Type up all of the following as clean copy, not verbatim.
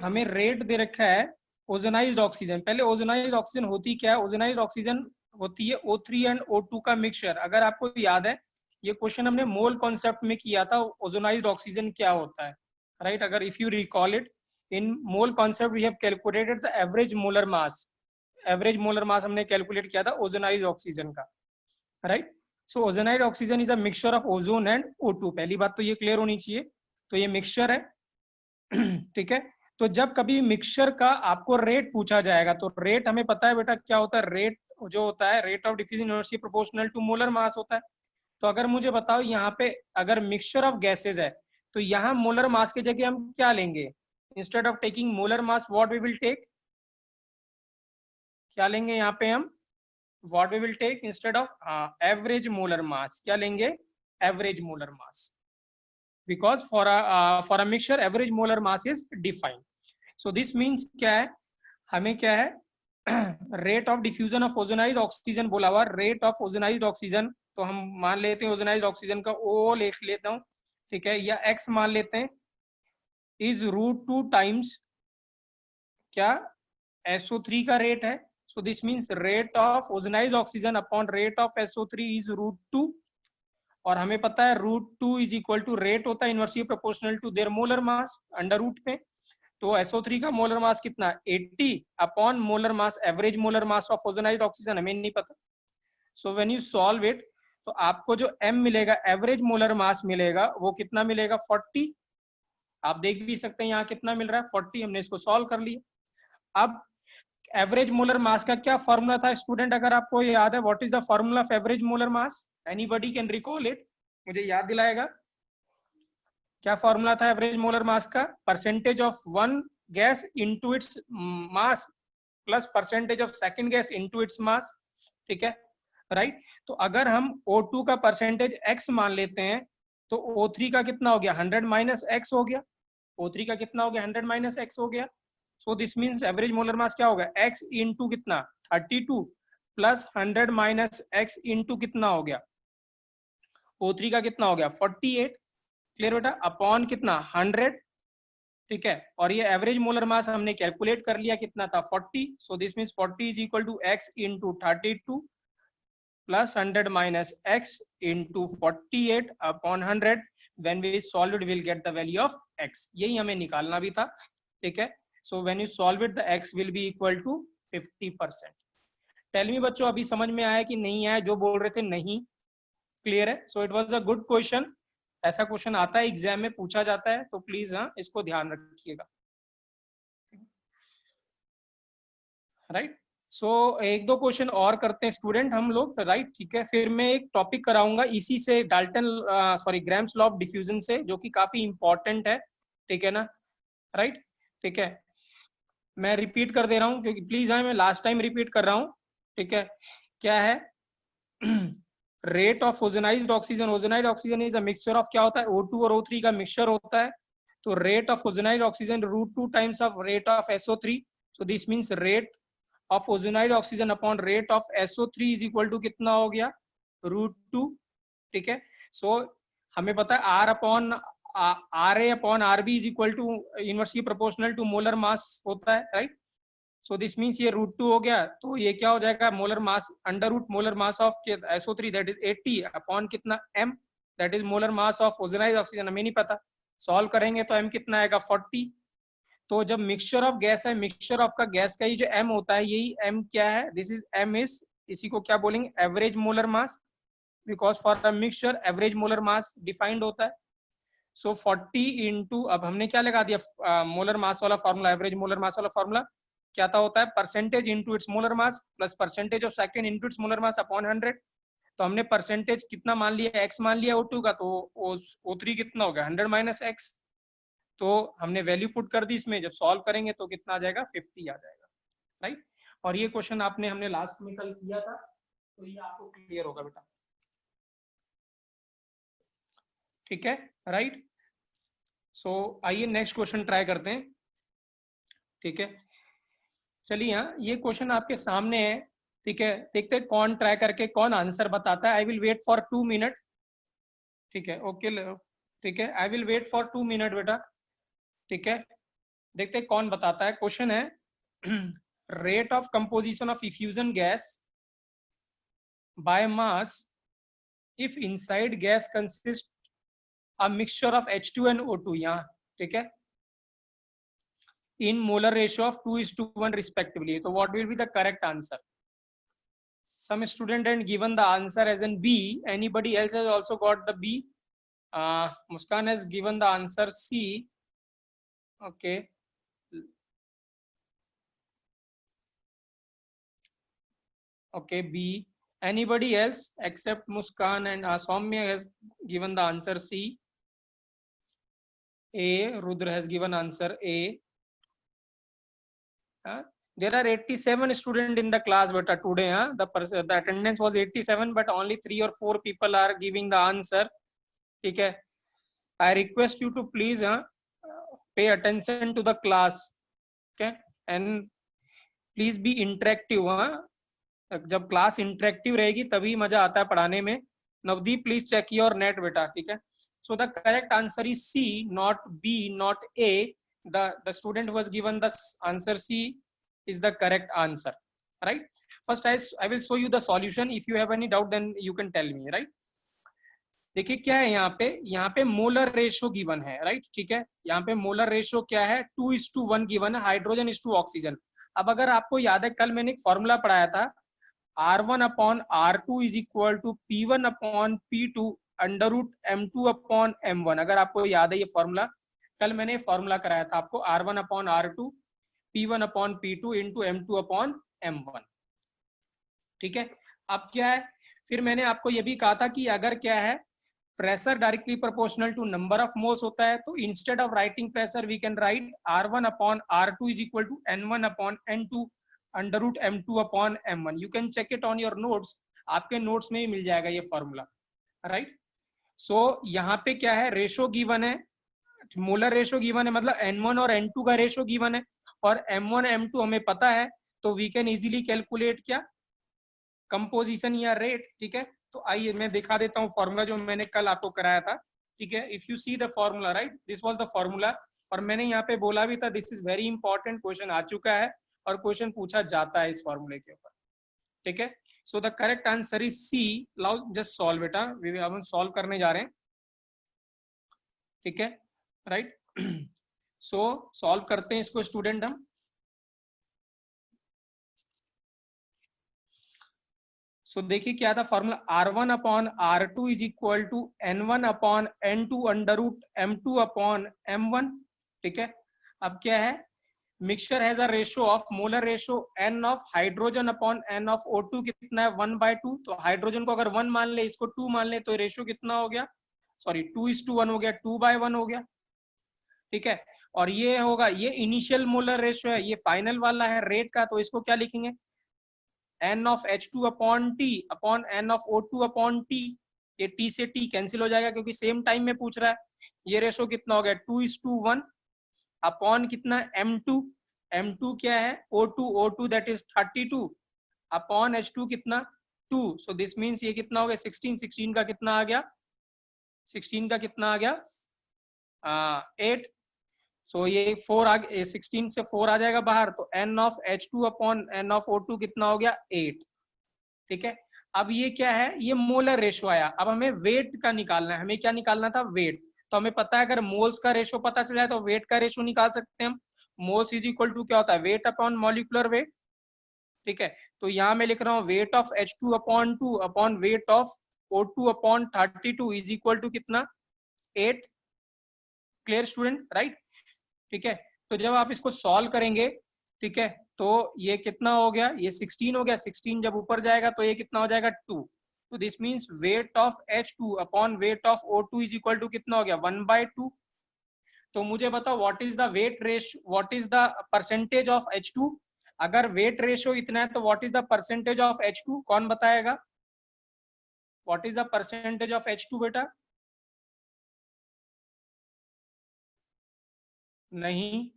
हमें रेट दे रखा है ओजोनाइज्ड ऑक्सीजन। पहले ओजोनाइज्ड ऑक्सीजन होती क्या है? ओजोनाइज्ड ऑक्सीजन होती है O3 एंड O2 का मिक्सचर। अगर आपको याद है ये क्वेश्चन हमने मोल कॉन्सेप्ट में किया था, ओजोनाइज्ड ऑक्सीजन क्या होता है, राइट? अगर if you recall it, in mole concept we have calculated the average molar mass. Average molar mass हमने कैलकुलेट किया था ओजोनाइज्ड ऑक्सीजन का, right? So ozonised oxygen is a mixture of ozone and O2। पहली बात तो ये clear होनी चाहिए। तो ये मिक्सचर है, ठीक है। तो जब कभी मिक्सचर का आपको रेट पूछा जाएगा, तो रेट हमें पता है बेटा क्या होता है। रेट जो होता है, rate of diffusion inertia proportional to molar mass होता है। तो अगर मुझे बताओ यहाँ पे अगर मिक्सचर ऑफ गैसेज है, तो यहाँ मोलर मास की जगह हम क्या लेंगे? Instead of taking molar mass, what we will take? क्या लेंगे यहाँ पे हम? What we will take instead of average molar mass? क्या लेंगे? Average molar mass, because for a mixture average molar mass is defined. So this means क्या है, हमें क्या है, rate of diffusion of ozonised oxygen बोला हुआ, रेट ऑफ ओजोनाइज्ड ऑक्सीजन। तो हम मान लेते हैं ओजोनाइज्ड ऑक्सीजन का O लिख लेता हूँ, ठीक है, या X मान लेते हैं, इज √2 टाइम्स क्या? SO3 का रेट है। So this means rate of ozonised oxygen upon rate of SO3 is √2। और हमें पता है √2 इज इक्वल टू रेट होता है inversely proportional to their molar mass under root में। तो SO3 का मोलर मास कितना? 80 upon molar mass, average molar mass of ozonised oxygen हमें नहीं पता। So when you solve it, तो आपको जो M मिलेगा, एवरेज मोलर मास मिलेगा, वो कितना मिलेगा? 40। आप देख भी सकते हैं यहाँ कितना मिल रहा है, 40। हमने इसको सॉल्व कर लिया। अब एवरेज मोलर मास का क्या फॉर्मूला था स्टूडेंट, अगर आपको याद है? What is the formula of average molar mass? Anybody can recall it? मुझे याद दिलाएगा क्या फॉर्मूला था एवरेज मोलर मास का? Percentage of one gas into its mass plus percentage of second gas into its mass, ठीक है, राइट? तो अगर हम O2 का परसेंटेज x मान लेते हैं, तो O3 का कितना हो गया? 100 माइनस x हो गया। O3 का कितना हो गया? 100 माइनस x हो गया। सो this means average molar mass क्या होगा? x इंटू कितना? 32 प्लस 100 माइनस x इंटू कितना हो गया? O3 का कितना हो गया? 48। क्लियर बेटा? अपॉन कितना? 100, ठीक है। और ये एवरेज मोलर मास हमने कैलकुलेट कर लिया, कितना था? 40। So this means 40 is equal to x into 32 plus 100 minus x into 48 upon 100। When we solve it will get the value of x। यही हमें निकालना भी था, ठीक है। So when you solve it the x will be equal to 50%। Tell me बच्चों, अभी समझ में आया कि नहीं आया? जो बोल रहे थे नहीं, क्लियर है? सो it was a good question. ऐसा क्वेश्चन आता है एग्जाम में, पूछा जाता है, तो प्लीज हाँ इसको ध्यान रखिएगा, राइट? सो एक दो क्वेश्चन और करते हैं स्टूडेंट हम लोग, राइट? ठीक है, फिर मैं एक टॉपिक कराऊंगा इसी से, Dalton sorry grams law of diffusion से, जो कि काफी इंपॉर्टेंट है, ठीक है ना, राइट? ठीक है, मैं रिपीट कर दे रहा हूँ क्योंकि प्लीज हाँ मैं लास्ट टाइम रिपीट कर रहा हूँ, ठीक है। क्या है? Rate of ozonised oxygen, ozonised oxygen is a mixture of क्या होता है? O2 और O3 का मिक्सचर होता है। तो rate of ozonised oxygen √2 times of rate of SO3। So this means rate of ozonised oxygen upon rate of SO3 is equal to कितना हो गया? √2, ठीक है। सो हमें पता है R upon RA upon RB is equal to inversely proportional to molar mass होता है, राइट? सो दिस मीन्स ये √2 हो गया, तो ये क्या हो जाएगा? Molar mass under root molar mass of SO3 that is 80 upon कितना? M that is molar mass of ozonised oxygen. हमें नहीं पता, सॉल्व करेंगे तो M कितना आएगा? 40। तो जब मिक्सचर ऑफ गैस है, मिक्सचर ऑफ का गैस का ही जो M होता है, यही M क्या है? दिस इज M इज, इसी को क्या बोलेंगे? Average molar mass, because for the mixture average molar mass defined होता है। सो 40 इंटू, अब हमने क्या लगा दिया मोलर मास वाला फॉर्मूला, एवरेज मोलर मास वाला फॉर्मूला क्या था? होता है percentage into its molar mass plus percentage of second into its molar mass upon 100। तो हमने परसेंटेज कितना मान लिया? x मान लिया O2 का, तो O3 कितना हो गया? 100 माइनस x। तो हमने वैल्यू पुट कर दी इसमें, जब सॉल्व करेंगे तो कितना आ जाएगा? 50 आ जाएगा, राइट? और ये क्वेश्चन आपने हमने लास्ट में कल किया था, तो ये आपको क्लियर होगा बेटा, ठीक है, राइट? सो आइए नेक्स्ट क्वेश्चन ट्राई करते हैं, ठीक है। चलिए हाँ, ये क्वेश्चन आपके सामने है, ठीक है। देखते हैं कौन ट्राई करके कौन आंसर बताता है। I will wait for 2 minute, ठीक है, ओके, ठीक है, I will wait for 2 minute बेटा, ठीक है। देखते हैं कौन बताता है। क्वेश्चन है rate of composition of effusion gas by mass if inside gas consist a mixture of H2 and O2, यहाँ ठीक है, in molar ratio of 2:1 respectively. So what will be the correct answer? Some student and given the answer as in B. Anybody else has also got the B? Muskan has given the answer C. Okay. Okay, B. Anybody else except Muskan and Soumya has given the answer C. A. Rudra has given answer A. There are 87 students in the class, but today the attendance was 87, but only 3 or 4 people are giving the answer. ठीक है, I request you to please pay attention to the class, okay, and please be interactive. जब class interactive रहेगी तभी मजा आता है पढ़ाने में. Navdeep please check your net बेटा, ठीक है. So the correct answer is C, not B, not A. The student was given the answer C is the correct answer, right? First I will show you the solution. If you have any doubt then you can tell me, right? देखिए क्या है यहाँ पे molar ratio given है, right, ठीक है. यहाँ पे मोलर रेशो क्या है, 2:1 गिवन है, हाइड्रोजन इज टू ऑक्सीजन. अब अगर आपको याद है कल मैंने एक फॉर्मूला पढ़ाया था, R1/R2 is equal to P1/P2 under root M2/M1. अगर आपको याद है ये फॉर्मूला, कल मैंने फॉर्मूला कराया था आपको, R1/R2 P1/P2 इंटू M2/M1, ठीक है. अब क्या है, फिर मैंने आपको ये भी कहा था कि अगर क्या है pressure directly proportional to number of moles होता है, तो instead of writing pressure we can write R1/R2 is equal to N1/N2 under root M2/M1. You can check it on your notes, आपके नोट्स में ही मिल जाएगा ये फॉर्मूला, राइट. सो यहाँ पे क्या है, रेशो गिवन है, मोलर रेशो गिवन है, मतलब N1 और N2 का रेशो गिवन है, और M1 M2 हमें पता है, तो वी कैन इजीली कैलकुलेट क्या, कंपोजिशन या रेट, ठीक है. तो आइए मैं दिखा देता हूँ फॉर्मूला जो मैंने कल आपको कराया था, ठीक है. If you see the formula, right, this was the formula. और मैंने यहाँ पे बोला भी था this is very important, question आ चुका है और क्वेश्चन पूछा जाता है इस फॉर्मूले के ऊपर, ठीक है. So the correct answer is C. लाओ जस्ट सॉल्व बेटा, हम सॉल्व करने जा रहे हैं, ठीक है, राइट. सो सॉल्व करते हैं इसको स्टूडेंट हम. सो देखिए क्या था formula, R1/R2 is equal to N1/N2 under root M2/M1, ठीक है. अब क्या है, mixture has a ratio of molar ratio N of hydrogen upon N of O2 कितना है 1/2. तो हाइड्रोजन को अगर 1 मान ले, इसको 2 मान ले, तो रेशो कितना हो गया, सॉरी 2:1 हो गया, 2/1 हो गया, ठीक है. और ये होगा, ये इनिशियल मोलर रेशो है, ये फाइनल वाला है रेट का, तो इसको क्या लिखेंगे, N of H2 upon T upon N of O2 upon T. ये T से T कैंसिल हो जाएगा क्योंकि सेम टाइम में पूछ रहा है. ये रेशो कितना हो गया, 2:1 अपॉन कितना M2, M2 क्या है O2 that is 32 upon H2 कितना 2. सो दिस मीन्स ये कितना हो गया 16 का कितना आ गया, 16 का कितना आ गया 8. सो ये 4 आ गया, 16 से 4 आ जाएगा बाहर, तो N of H2 upon N of O2 कितना हो गया 8, ठीक है. अब ये क्या है, ये मोलर रेशो आया. अब हमें वेट का निकालना है, हमें क्या निकालना था, वेट. तो हमें पता है अगर मोल्स का रेशो पता चल जाए तो वेट का रेशो निकाल सकते हैं हम. मोल्स इज इक्वल टू क्या होता है, वेट अपॉन मॉलिक्यूलर वेट, ठीक है. तो यहाँ मैं लिख रहा हूँ weight of H2 upon 2 upon weight of O2 upon 32 is equal to कितना 8. क्लियर स्टूडेंट, राइट, ठीक है. तो जब आप इसको सॉल्व करेंगे, ठीक है, तो ये कितना हो गया, ये 16 हो गया, 16 जब ऊपर जाएगा तो ये कितना हो जाएगा 2. तो this means weight of H2 upon weight of O2 is equal to कितना हो गया 1/2. तो मुझे बताओ what is the weight ratio, what is the percentage of H2. अगर वेट रेशियो इतना है तो what is the percentage of H2, कौन बताएगा, what is the percentage of H2 बेटा. नहीं,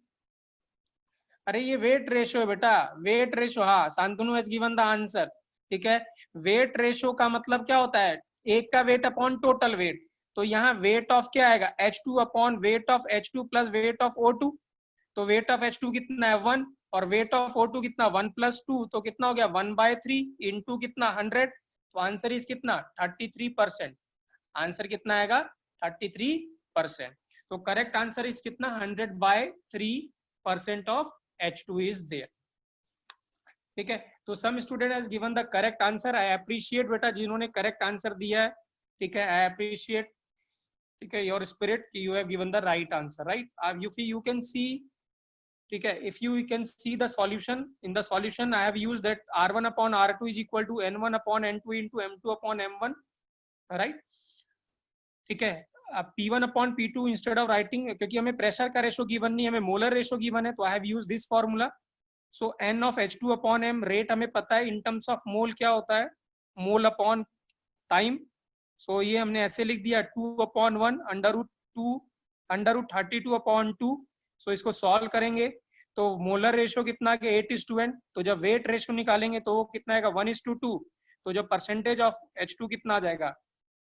अरे ये वेट रेशो है बेटा, वेट रेशो. हाँ, Shantanu has given the answer, ठीक है. वेट रेशो का मतलब क्या होता है, एक का वेट अपॉन टोटल वेट. तो यहाँ वेट ऑफ क्या आएगा H2 upon weight of H2 plus wait of O2, तो वेट ऑफ H2 कितना है 1 और वेट ऑफ O2 कितना 1+2, तो कितना हो गया 1/3 इंटू कितना 100, तो आंसर इज कितना 33%। आंसर कितना आएगा 33%। तो करेक्ट आंसर इज कितना 100/3% ऑफ H2 इज देयर। ठीक है, तो some student has given the correct answer. I appreciate बेटा जिन्होंने करेक्ट आंसर दिया है। ठीक है, आई अप्रिशिएट। ठीक है, योर स्पिरिट कि you have given the right answer, right. You can see, ठीक है, if you can see the solution, in the solution I have used that r1 upon r2 is equal to n1 upon n2 into m2 upon m1, right। ठीक है, अब p1 upon p2 instead of writing, क्योंकि हमें pressure का ratio given नहीं, हमें molar ratio given है, तो I have used this formula. So n of H2 upon m, rate हमें पता है, इन टर्म्स ऑफ मोल क्या होता है, मोल अपॉन टाइम। सो ये हमने ऐसे लिख दिया 2/1 √2 √32/2। सो इसको सॉल्व करेंगे तो मोलर रेशो कितना के 8:1, तो जब वेट रेशो निकालेंगे तो वो कितना आएगा 1:2, तो जब परसेंटेज ऑफ H2 कितना आ जाएगा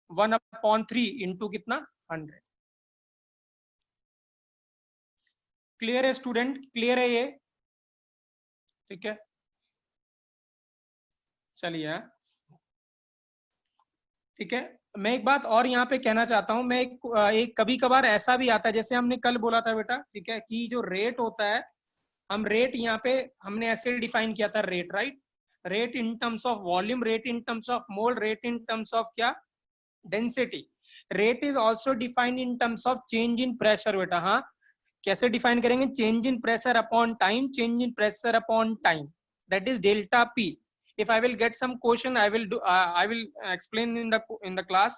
1/3 इंटू कितना 100। क्लियर है स्टूडेंट, क्लियर है ये? ठीक है, चलिए। ठीक है, मैं एक बात और यहाँ पे कहना चाहता हूँ, मैं एक कभी कभार ऐसा भी आता है, जैसे हमने कल बोला था बेटा, ठीक है, कि जो रेट होता है, हम रेट यहाँ पे हमने ऐसे डिफाइन किया था rate, right. Rate in terms of volume, rate in terms of mole, rate in terms of क्या, density. Rate is also defined in terms of change in pressure बेटा। हाँ, कैसे डिफाइन करेंगे, change in pressure upon time, change in pressure upon time, that is delta P. if I will get some question I will do I will explain in the class।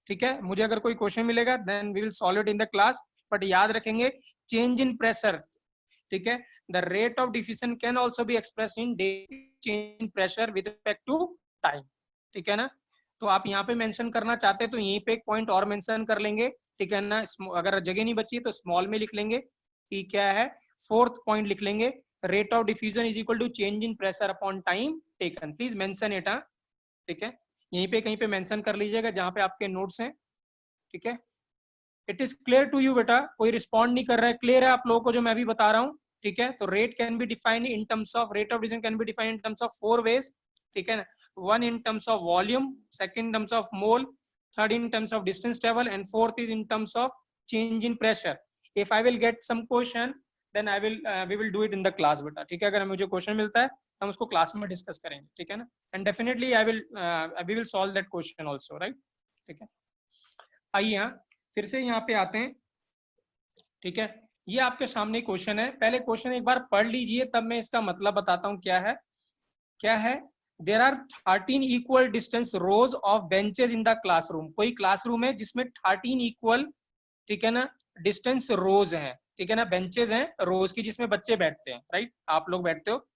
ठीक है, मुझे अगर कोई question मिलेगा then we will solve it in the class, but याद रखेंगे change in pressure। ठीक है, the rate of diffusion can also be expressed in change in pressure with respect to time। ठीक है ना, तो आप यहाँ पे मेंशन करना चाहते हैं तो यहीं पे एक पॉइंट और मेंशन कर लेंगे। ठीक है ना, अगर जगह नहीं बची तो स्मॉल में लिख लेंगे कि क्या है, फोर्थ पॉइंट लिख लेंगे, rate of diffusion is equal to change in pressure upon time taken. Please mention it. ठीक है, यहीं पे कहीं पे मेंशन कर लीजिएगा जहां पे आपके नोट्स हैं। ठीक है, it is clear to you बेटा? कोई रिस्पॉन्ड नहीं कर रहा है, क्लियर है आप लोगों को जो मैं अभी बता रहा हूँ? ठीक है, तो rate can be defined in terms of, rate of diffusion can be defined in terms of 4 ways. ठीक है ना, one in terms of volume, second in terms of mole, third in terms of distance travel, and fourth is in terms of change in pressure. If I will get some question then I will we will do it in the class बेटा। ठीक है, अगर मुझे question मिलता है हम उसको class में डिस्कस करेंगे। ठीक है ना, and definitely I will we will solve that question also, right. ठीक है, आइए यहाँ फिर से यहाँ पे आते हैं। ठीक है, ये आपके सामने क्वेश्चन है, पहले क्वेश्चन एक बार पढ़ लीजिए तब मैं इसका मतलब बताता हूँ क्या है। क्या है, there are 13 equal distance rows of benches in the classroom. कोई क्लासरूम है जिसमें 13 इक्वल, ठीक है ना, डिस्टेंस रोज हैं, ठीक है ना, बेंचेज हैं रोज की जिसमें बच्चे बैठते हैं, राइट, आप लोग बैठते हो।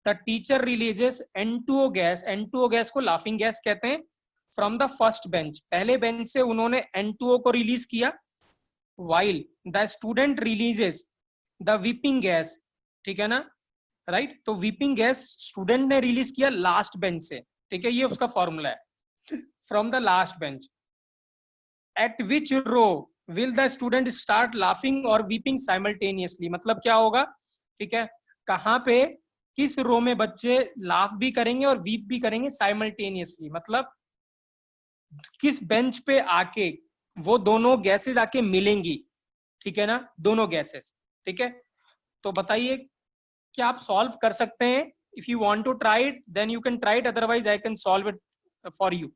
The teacher releases N2O gas, N2O gas को लाफिंग गैस कहते हैं, फ्रॉम द फर्स्ट बेंच, पहले बेंच से उन्होंने N2O को रिलीज किया, while the student releases the weeping gas। ठीक है ना, राइट, तो वीपिंग गैस स्टूडेंट ने रिलीज किया लास्ट बेंच से। ठीक है, ये उसका फॉर्मूला है, from the last bench. At which row will the student start laughing और वीपिंग साइमल्टेनियसली, मतलब क्या होगा, ठीक है, कहां पे, किस रो में बच्चे लाफ भी करेंगे और वीप भी करेंगे साइमल्टेनियसली, मतलब किस बेंच पे आके वो दोनों गैसेस आके मिलेंगी। ठीक है ना, दोनों गैसेस। ठीक है, तो बताइए क्या आप सॉल्व कर सकते हैं? If you want to try it then you can try it, otherwise I can solve it for you.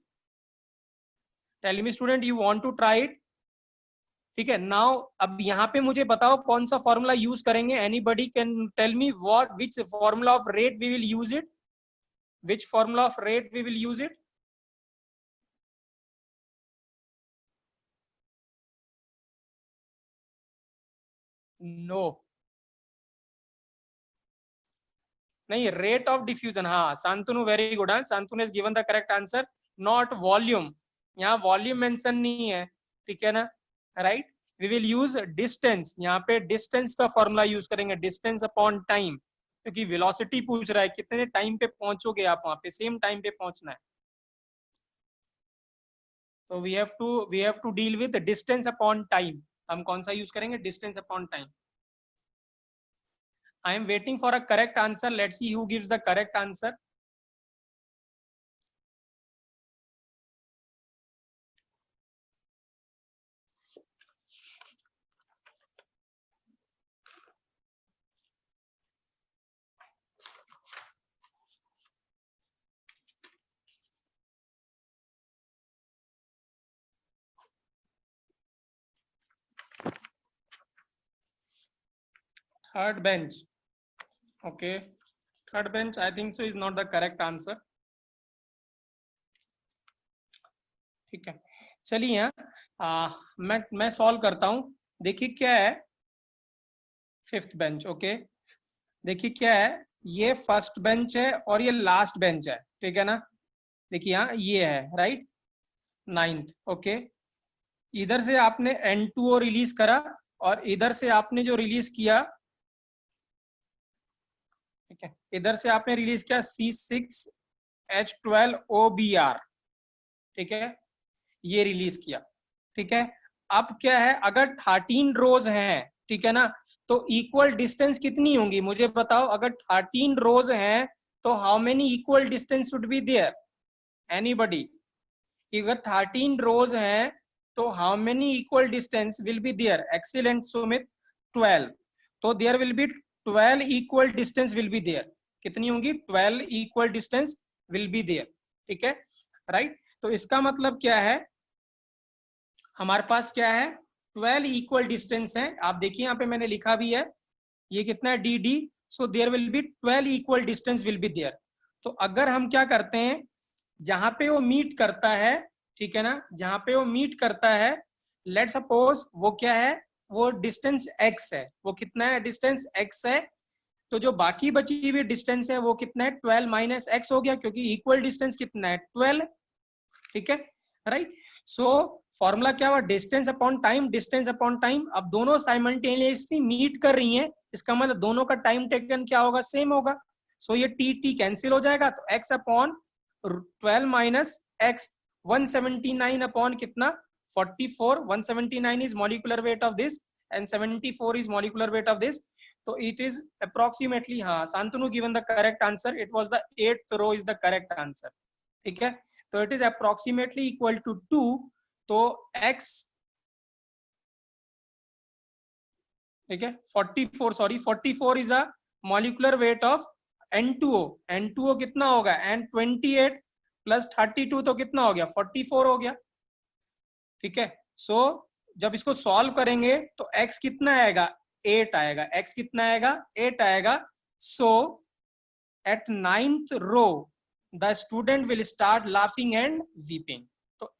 Tell me student, you want to try it? ठीक है, नाउ अब यहाँ पे मुझे बताओ कौन सा फॉर्मूला यूज करेंगे। Anybody can tell me what, which formula of rate we will use it, which formula of rate we will use it? No, नहीं, रेट ऑफ डिफ्यूजन। हाँ, शांतनु वेरी गुड, हाँ, Shantanu has given the correct answer, not volume। यहाँ volume mention नहीं है, ठीक है ना, right. We will use distance, यहाँ पे डिस्टेंस का फॉर्मूला यूज करेंगे, डिस्टेंस अपॉन टाइम, क्योंकि वेलोसिटी पूछ रहा है कितने टाइम पे पहुंचोगे आप वहां पे, सेम टाइम पे पहुंचना है, तो we have to deal with distance upon time. हम कौन सा यूज करेंगे, distance upon time. I am waiting for a correct answer. Let's see who gives the correct answer. Third bench. Okay. Third bench, I think so, is not the correct answer. ठीक है, चलिए मैं solve करता हूं. देखिए क्या है, fifth bench. Okay, देखिए क्या है, ये फर्स्ट बेंच है और ये लास्ट बेंच है. ठीक है ना, देखिए यहाँ ये है, राइट, नाइन्थ. ओके, इधर से आपने N2O रिलीज करा और इधर से आपने जो रिलीज किया, ठीक है, इधर से आपने रिलीज किया C6H12OBr. ठीक है, ये रिलीज किया. ठीक है, अब क्या है, अगर 13 रोज हैं, ठीक है ना, तो इक्वल डिस्टेंस कितनी होंगी मुझे बताओ. अगर 13 रोज हैं तो how many equal distance should be there, anybody. अगर 13 रोज हैं तो how many equal distance will be there. Excellent Sumit, 12. तो there will be 12 equal distance will be there. कितनी होंगी, 12 equal distance will be there. ठीक है, राइट. तो इसका मतलब क्या है, हमारे पास क्या है, 12 इक्वल डिस्टेंस है. आप देखिए यहाँ पे मैंने लिखा भी है, ये कितना है, D D. So there will be 12 equal distance will be there. तो अगर हम क्या करते हैं, जहां पे वो मीट करता है, ठीक है ना, जहां पे वो मीट करता है, लेट सपोज वो क्या है, वो डिस्टेंस x है. वो कितना है, डिस्टेंस x है. तो जो बाकी बची हुई डिस्टेंस है वो कितना है, 12 माइनस एक्स हो गया, क्योंकि इक्वल डिस्टेंस कितना है, 12. ठीक है, राइट. सो फॉर्मूला क्या हुआ, distance upon time, distance upon time. अब दोनों साइमल्टेनियसली मीट कर रही हैं, इसका मतलब दोनों का टाइम टेकन क्या होगा, सेम होगा. सो ये टी टी कैंसिल हो जाएगा, तो x upon 12 minus x, 179 upon कितना, 44. 179 is molecular weight of this and 74 is molecular weight of this. तो इट इज अप्रोक्सीमेटली, हाँ, Shantanu given the correct answer. It was the 8th row is the correct answer. ठीक है, तो it is approximately equal to 2. तो x, ठीक है, 44, sorry 44 is a molecular weight of N2O. N2O कितना होगा, N28 प्लस 32 तो कितना हो गया, 44 हो गया. ठीक है, सो जब इसको सॉल्व करेंगे तो x कितना आएगा, 8 आएगा. x कितना आएगा, 8 आएगा. So at 9th row the student will start laughing and weeping. तो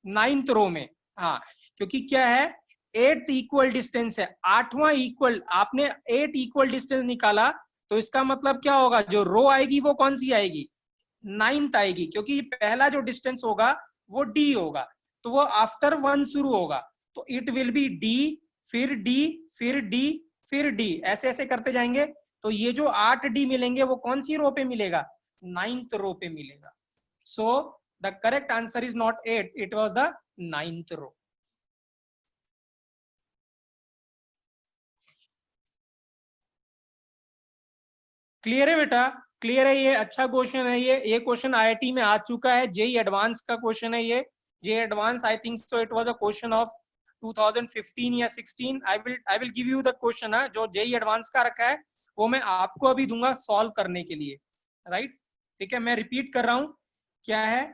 9th रो में, हाँ, क्योंकि क्या है, 8th इक्वल डिस्टेंस है, 8वां इक्वल, आपने 8 इक्वल डिस्टेंस निकाला, तो इसका मतलब क्या होगा, जो रो आएगी वो कौन सी आएगी, 9th आएगी, क्योंकि पहला जो डिस्टेंस होगा वो d होगा, तो वो आफ्टर 1 शुरू होगा. तो इट विल बी d, फिर d, फिर d, फिर d, ऐसे ऐसे करते जाएंगे. तो ये जो 8d मिलेंगे वो कौन सी रो पे मिलेगा, 9th रो पे मिलेगा. So the correct answer is not 8, it was the 9th row. Clear है बेटा, क्लियर है. ये अच्छा क्वेश्चन है, ये क्वेश्चन आईआईटी में आ चुका है, जेई एडवांस का क्वेश्चन है ये. JEE advance, I think so it was a question of 2015 या 16. I will give you the question, जो जेई एडवांस का रखा है वो मैं आपको अभी दूंगा सॉल्व करने के लिए, राइट. ठीक है, मैं रिपीट कर रहा हूं, क्या है,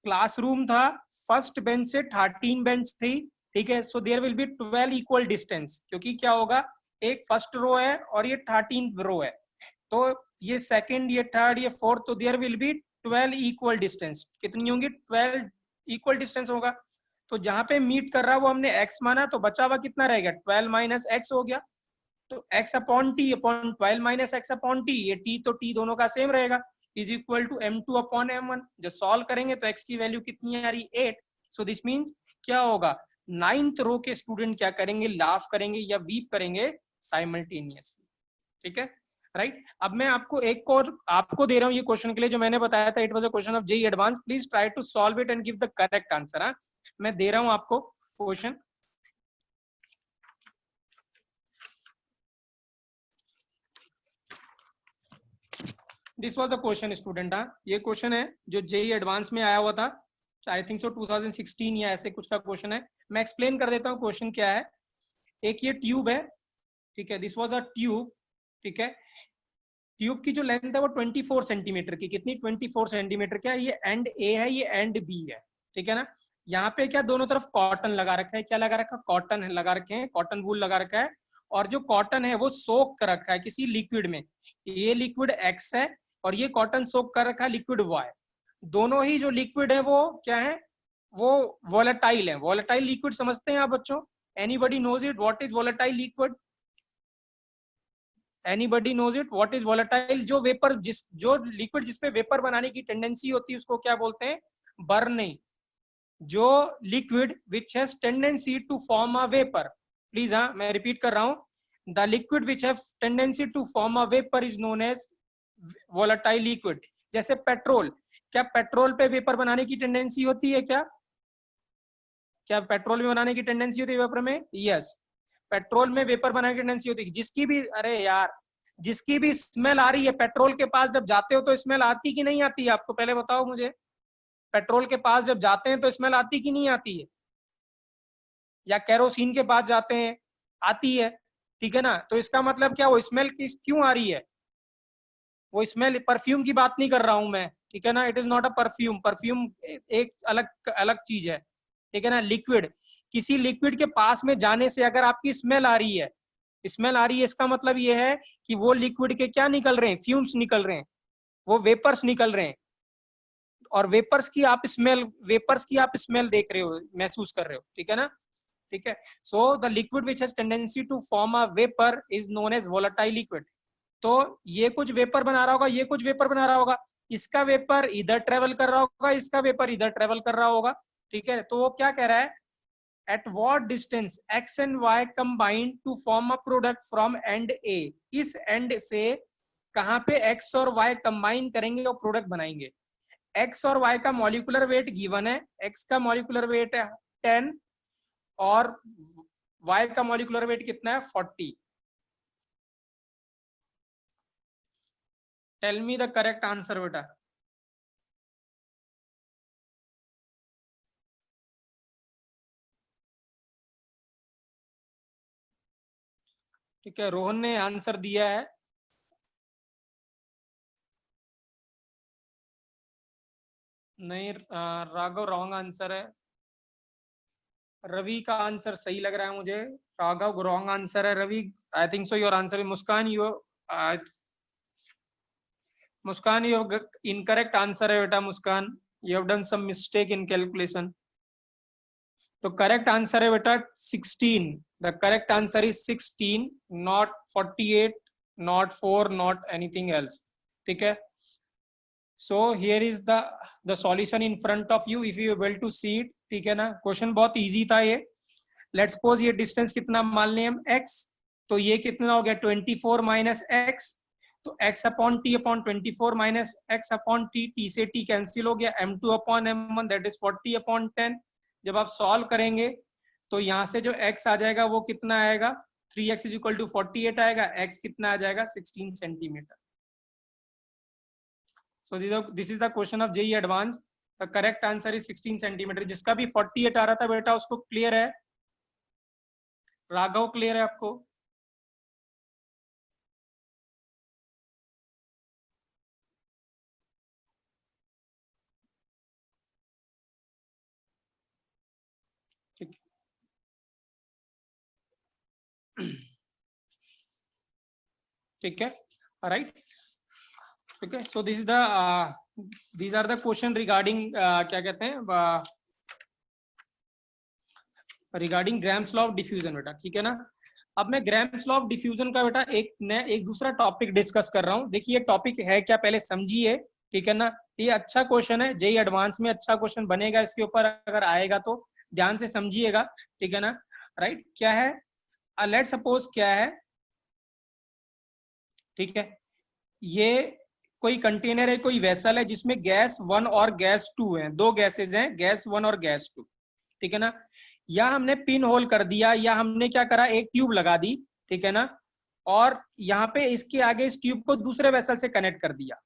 क्लासरूम था, फर्स्ट बेंच से 13 बेंच थी. ठीक है, so there will be 12 equal distance, क्योंकि क्या होगा, एक फर्स्ट रो है और ये 13th रो है. तो ये सेकंड, ये थर्ड, ये फोर्थ, तो there will be 12 equal distance. कितनी होंगी, 12 इक्वल डिस्टेंस होगा. तो जहां पे मीट कर रहा है वो हमने x माना, तो बचा हुआ कितना रहेगा, 12 माइनस एक्स हो गया. तो x upon T upon 12 minus x upon T, ये t तो t दोनों का सेम रहेगा, is equal to m2 upon m1. जब सॉल्व करेंगे तो x की वैल्यू कितनी आ रही, 8. सो दिस मीन्स क्या होगा, 9th रो के स्टूडेंट क्या करेंगे, लाफ करेंगे या वीप करेंगे साइमल्टेनियसली. ठीक है, राइट. अब मैं आपको एक और आपको दे रहा हूं ये क्वेश्चन के लिए, जो मैंने बताया था, it was a question of JEE advance. Please try to solve it and give the correct answer. मैं दे रहा हूं आपको question. This was the question student. हाँ, ये क्वेश्चन है जो जेई एडवांस में आया हुआ था, आई थिंक सो 2016 या ऐसे कुछ का क्वेश्चन है। मैं एक्सप्लेन कर देता हूँ क्वेश्चन क्या है। एक ये ट्यूब है, ठीक है, दिस वाज अ ट्यूब, ठीक है। ट्यूब की जो लेंथ है वो 24 सेंटीमीटर की, कितनी 24 सेंटीमीटर क्या है, ये एंड ए है, ये एंड बी है, ठीक है ना। यहाँ पे क्या दोनों तरफ कॉटन लगा रखा है, क्या लगा रखा है, कॉटन लगा रखे हैं, कॉटन वूल लगा रखा है। और जो कॉटन है वो सोक कर रखा है किसी लिक्विड में, ये लिक्विड एक्स है और ये कॉटन सोक कर रखा है लिक्विड वाई। दोनों ही जो लिक्विड है वो क्या है, वो वोलेटाइल है। वोलेटाइल लिक्विड समझते हैं आप बच्चों? Anybody knows it what is volatile liquid? Anybody knows it what is volatile? जो वेपर जो लिक्विड जिसपे वेपर बनाने की टेंडेंसी होती है उसको क्या बोलते हैं, बर्निंग। जो liquid which has tendency to form a vapour, please, हाँ मैं रिपीट कर रहा हूं, the liquid which have tendency to form a vapour is known as volatile liquid. जैसे पेट्रोल, क्या पेट्रोल पे वेपर बनाने की टेंडेंसी होती है क्या? क्या पेट्रोल में बनाने की टेंडेंसी होती है वेपर में? यस, पेट्रोल में वेपर बनाने की टेंडेंसी होती है। जिसकी भी, अरे यार, जिसकी भी स्मेल आ रही है पेट्रोल के पास जब जाते हो तो स्मेल आती कि नहीं आती है? आपको पहले बताओ मुझे, पेट्रोल के पास जब जाते हैं तो स्मेल आती कि नहीं आती है? या कैरोसिन के पास जाते हैं, आती है, ठीक है ना। तो इसका मतलब क्या, वो स्मेल किस क्यों आ रही है? वो स्मेल, परफ्यूम की बात नहीं कर रहा हूं मैं, ठीक है ना। It is not a perfume, perfume एक अलग अलग चीज है, ठीक है ना। लिक्विड, किसी लिक्विड के पास में जाने से अगर आपकी स्मेल आ रही है, स्मेल आ रही है, इसका मतलब ये है कि वो लिक्विड के क्या निकल रहे हैं, फ्यूम्स निकल रहे हैं, वो वेपर्स निकल रहे हैं। और वेपर्स की आप स्मेल देख रहे हो, महसूस कर रहे हो, ठीक है ना, ठीक है। So the liquid which has tendency to form a vapour is known as volatile liquid. तो ये कुछ वेपर बना रहा होगा, ये कुछ वेपर बना रहा होगा, इसका वेपर इधर ट्रेवल कर रहा होगा, इसका वेपर इधर ट्रेवल कर रहा होगा, ठीक है। तो वो क्या कह रहा है, at what distance X and Y combine to form a product from and A. इस एंड से कहां पे एक्स और वाई कंबाइन करेंगे और प्रोडक्ट बनाएंगे। एक्स और वाई का मॉलिक्यूलर वेट गिवन है, एक्स का मॉलिक्यूलर वेट है 10 और वाई का मॉलिक्यूलर वेट कितना है 40। Tell me the correct answer बेटा। ठीक है, रोहन ने आंसर दिया है। नहीं, राघव रॉन्ग आंसर है। रवि का आंसर सही लग रहा है मुझे, राघव रॉन्ग आंसर है। Ravi, I think so your answer है। Muskan, you, Muskan, you incorrect answer है बेटा। Muskan, you have done some mistake in calculation. तो करेक्ट आंसर है बेटा 16। The correct answer is 16, not 48, not 4, not anything else, ठीक है। So here is the solution in front of you, if you able to see it, ठीक है ना। Question बहुत easy था ये। लेट्स सपोज ये डिस्टेंस कितना मान लें हम, x। तो ये कितना हो गया 24 माइनस एक्स, तो x upon T upon 24 minus x upon T, T से टी कैंसिल हो गया, m2 upon m1 that is 40 upon 10। जब आप सॉल्व करेंगे तो यहाँ से जो x आ जाएगा वो कितना आएगा, 3x इज इक्वल टू 48 आएगा, x कितना आ जाएगा 16 centimetre. So this is the question of JEE Advanced. The correct answer is 16 centimetre. जिसका भी 48 आ रहा था बेटा उसको क्लियर है? राघव क्लियर है आपको? ठीक, ठीक है, राइट, ठीक है। So this is the these are the question regarding क्या कहते हैं, regarding Graham's law of diffusion बेटा, ठीक है ना। अब मैं ग्राम्स लॉ ऑफ डिफ्यूजन का बेटा एक दूसरा टॉपिक डिस्कस कर रहा हूँ। देखिए टॉपिक है क्या, पहले समझिए, ठीक है ना। ये अच्छा क्वेश्चन है, जेई एडवांस में अच्छा क्वेश्चन बनेगा इसके ऊपर, अगर आएगा तो ध्यान से समझिएगा, ठीक है ना। राइट, क्या है, लेट सपोज क्या है, ठीक है, ये कोई कंटेनर है, कोई वेसल है जिसमें गैस 1 और गैस 2 है, दो गैसेज हैं, गैस 1 और गैस 2, ठीक है ना। या हमने पिन होल कर दिया, या हमने क्या करा, एक ट्यूब लगा दी, ठीक है ना, और यहाँ पे इसके आगे इस ट्यूब को दूसरे वेसल से कनेक्ट कर दिया,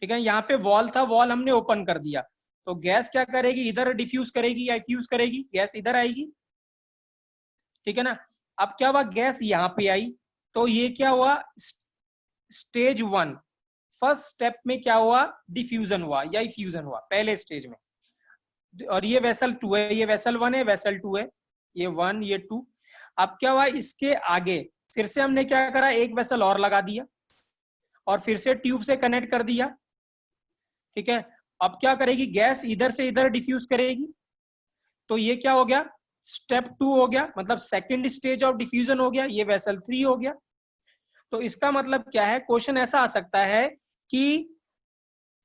ठीक है, यहाँ पे वॉल था, वॉल हमने ओपन कर दिया, तो गैस क्या करेगी, इधर डिफ्यूज करेगी या फ्यूज करेगी, गैस इधर आएगी, ठीक है ना। अब क्या हुआ, गैस यहाँ पे आई, तो ये क्या हुआ, स्टेज 1 फर्स्ट स्टेप में क्या हुआ, डिफ्यूजन हुआ या इफ्यूजन हुआ पहले स्टेज में। और ये वेसल 2 है, ये वेसल 1 है, वेसल 2 है, ये 1 ये 2। अब क्या हुआ, इसके आगे फिर से हमने क्या करा, एक वेसल और लगा दिया और फिर से ट्यूब से कनेक्ट कर दिया, ठीक है। अब क्या करेगी, गैस इधर से इधर डिफ्यूज करेगी, तो ये क्या हो गया, स्टेप 2 हो गया, मतलब सेकंड स्टेज ऑफ डिफ्यूजन हो गया, ये वेसल 3 हो गया। तो इसका मतलब क्या है, क्वेश्चन ऐसा आ सकता है कि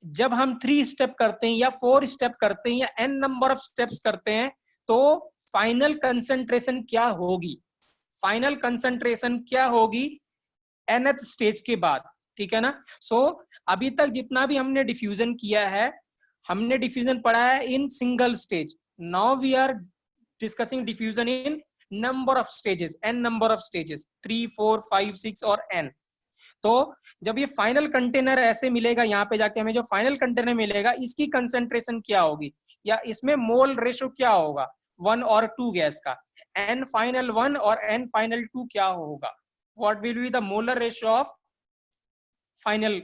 जब हम 3 स्टेप करते हैं या 4 स्टेप करते हैं या n नंबर ऑफ स्टेप्स करते हैं, तो फाइनल कंसंट्रेशन क्या होगी, फाइनल कंसंट्रेशन क्या होगी nth स्टेज के बाद, ठीक है ना। सो अभी तक जितना भी हमने डिफ्यूजन किया है, हमने डिफ्यूजन पढ़ा है in single stage. Now we are discussing diffusion in number of stages, n number of stages, 3 4 5 6 और n। तो जब ये फाइनल कंटेनर ऐसे मिलेगा, यहाँ पे जाके हमें जो फाइनल कंटेनर मिलेगा, इसकी कंसंट्रेशन क्या होगी या इसमें मोल रेशो क्या होगा 1 और 2 गैस का, n फाइनल 1 और n फाइनल 2 क्या होगा, what will be the molar ratio of final,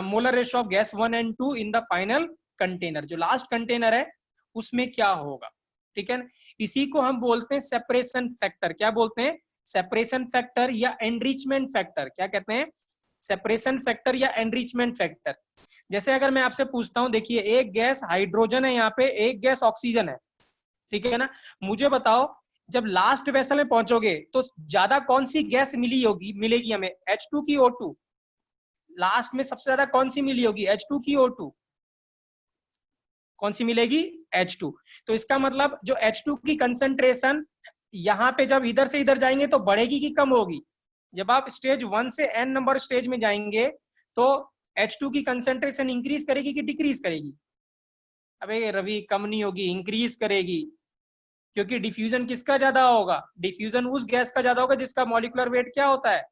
molar ratio of gas 1 and 2 in the final container, जो लास्ट कंटेनर है उसमें क्या होगा, ठीक है ना। इसी को हम बोलते हैं सेपरेशन फैक्टर, क्या बोलते हैं, सेपरेशन फैक्टर या एनरिचमेंट फैक्टर, क्या कहते हैं, सेपरेशन फैक्टर या एनरिचमेंट फैक्टर। जैसे अगर मैं आपसे पूछता हूं, देखिए एक गैस हाइड्रोजन है यहाँ पे, एक गैस ऑक्सीजन है, ठीक है ना। मुझे बताओ जब लास्ट वेसल में पहुंचोगे तो ज्यादा कौन सी गैस मिलेगी हमें, H2 की O2, लास्ट में सबसे ज्यादा कौन सी मिली होगी, H2 की O2, कौन सी मिलेगी, H2। तो इसका मतलब जो H2 की कंसंट्रेशन यहाँ पे जब इधर से इधर जाएंगे तो बढ़ेगी कि कम होगी, जब आप स्टेज 1 से n नंबर स्टेज में जाएंगे तो H2 की कंसंट्रेशन इंक्रीज करेगी कि डिक्रीज करेगी, अबे रवि कम नहीं होगी, इंक्रीज करेगी, क्योंकि डिफ्यूजन किसका ज्यादा होगा, डिफ्यूजन उस गैस का ज्यादा होगा जिसका मॉलिक्यूलर वेट क्या होता है,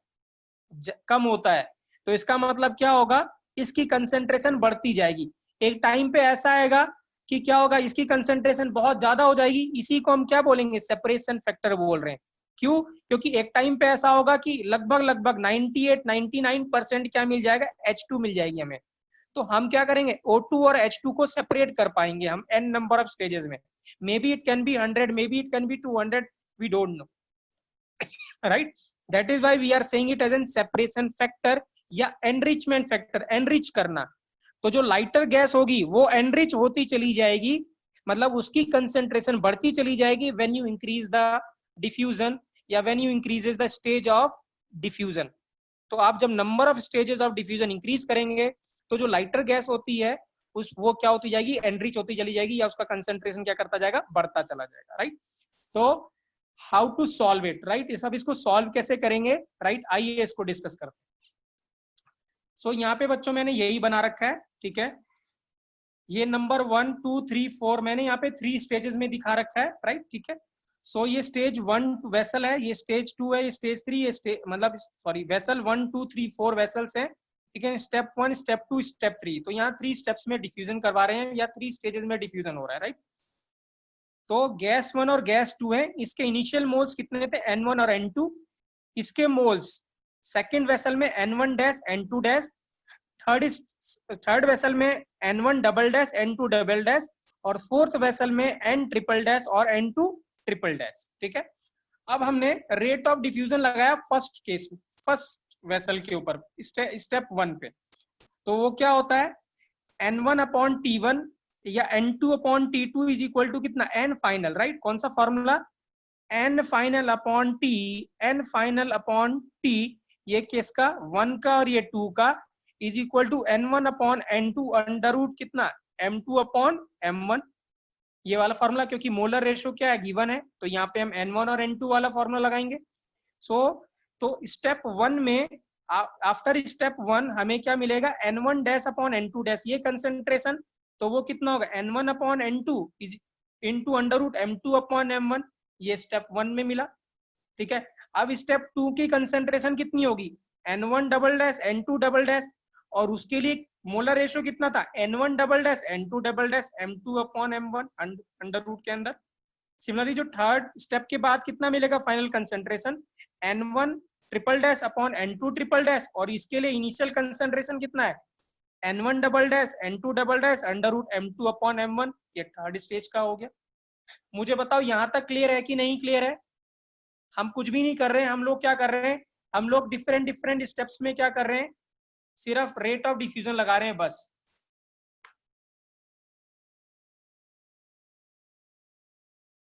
कम होता है। तो इसका मतलब क्या होगा, इसकी कंसंट्रेशन बढ़ती जाएगी, एक टाइम पे ऐसा आएगा कि क्या होगा, इसकी कंसंट्रेशन बहुत ज्यादा हो जाएगी, इसी को हम क्या बोलेंगे, सेपरेशन फैक्टर बोल रहे हैं। क्यों, क्योंकि एक टाइम पे ऐसा होगा कि लगभग 98-99% क्या मिल जाएगा, H2 मिल जाएगी हमें। तो हम क्या करेंगे, O2 और H2 को सेपरेट कर पाएंगे हम n नंबर ऑफ स्टेजेस में, may be it can be 100, may be it can be 200, we don't know, right. That is why we are saying it as an separation factor या enrichment factor, enrich करना। तो जो lighter gas होगी वो enrich होती चली जाएगी, मतलब उसकी कंसेंट्रेशन बढ़ती चली जाएगी when you increase the diffusion या when you increases the stage of diffusion. तो आप जब number of stages of diffusion increase करेंगे तो जो लाइटर गैस होती है उस वो क्या होती जाएगी, एनरिच होती चली जाएगी या उसका कंसेंट्रेशन क्या करता जाएगा, बढ़ता चला जाएगा, राइट। तो how to solve it, right, सब इसको सॉल्व कैसे करेंगे, राइट, आइए इसको डिस्कस करते हैं। सो यहाँ पे बच्चों मैंने यही बना रखा है, ठीक है, ये नंबर 1 2 3 4 मैंने यहाँ पे 3 स्टेजेस में दिखा रखा है, राइट, ठीक है। सो ये स्टेज 1 वेसल है, ये स्टेज 2 है, ये स्टेज 3, ये मतलब सॉरी वेसल 1 2 3 4 वेसल्स हैं, ठीक है, स्टेप 1 स्टेप 2 स्टेप 3। तो यहाँ 3 स्टेप्स में डिफ्यूजन करवा रहे हैं या 3 स्टेजेस में डिफ्यूजन हो रहा है, राइट। तो गैस 1 और गैस 2 है, इसके इनिशियल मोल्स कितने थे, N1 और N2, इसके मोल्स सेकेंड वेसल में N1 dash N2 dash, third vessel में N1 double dash N2 double dash, और फोर्थ वेसल में N ट्रिपल डैश और N2 ट्रिपल डैश, ठीक है। अब हमने रेट ऑफ डिफ्यूजन लगाया फर्स्ट केस, फर्स्ट वेसल के ऊपर स्टेप 1 पे, तो वो क्या होता है, N1 अपॉन T1 या N2 upon T2 is equal to कितना, N फाइनल, राइट, कौन सा formula, N final upon T, N final upon T, ये केस का 1 का और ये 2 का, is equal to N1 upon N2 under root कितना, M2 अपॉन M1, ये वाला फॉर्मूला, क्योंकि मोलर रेशो क्या है, गिवन है, तो यहाँ पे हम N1 और N2 वाला फॉर्मूला लगाएंगे। तो स्टेप 1 में आफ्टर स्टेप 1 हमें क्या मिलेगा, N1 dash upon N2 dash, ये कंसेंट्रेशन, तो वो कितना होगा, N1 upon N2 into under root M2 upon M1, ये स्टेप 1 में मिला, ठीक है। अब स्टेप 2 की कंसेंट्रेशन कितनी होगी, N1 double dash N2 double dash, और उसके लिए मोलर रेशियो कितना था, N1 double dash N2 double dash M2 upon M1 under root के अंदर। सिमिलरली जो थर्ड स्टेप के बाद कितना मिलेगा final concentration, N1 triple dash upon N2 triple dash, और इसके लिए इनिशियल कंसेंट्रेशन कितना है, N1 double dash N2 double dash under root M2 upon M1। ये थर्ड स्टेज का हो गया। मुझे बताओ यहां तक क्लियर है कि नहीं क्लियर है? हम कुछ भी नहीं कर रहे हैं, हम लोग क्या कर रहे हैं, हम लोग डिफरेंट डिफरेंट स्टेप्स में क्या कर रहे हैं, सिर्फ रेट ऑफ डिफ्यूजन लगा रहे हैं बस।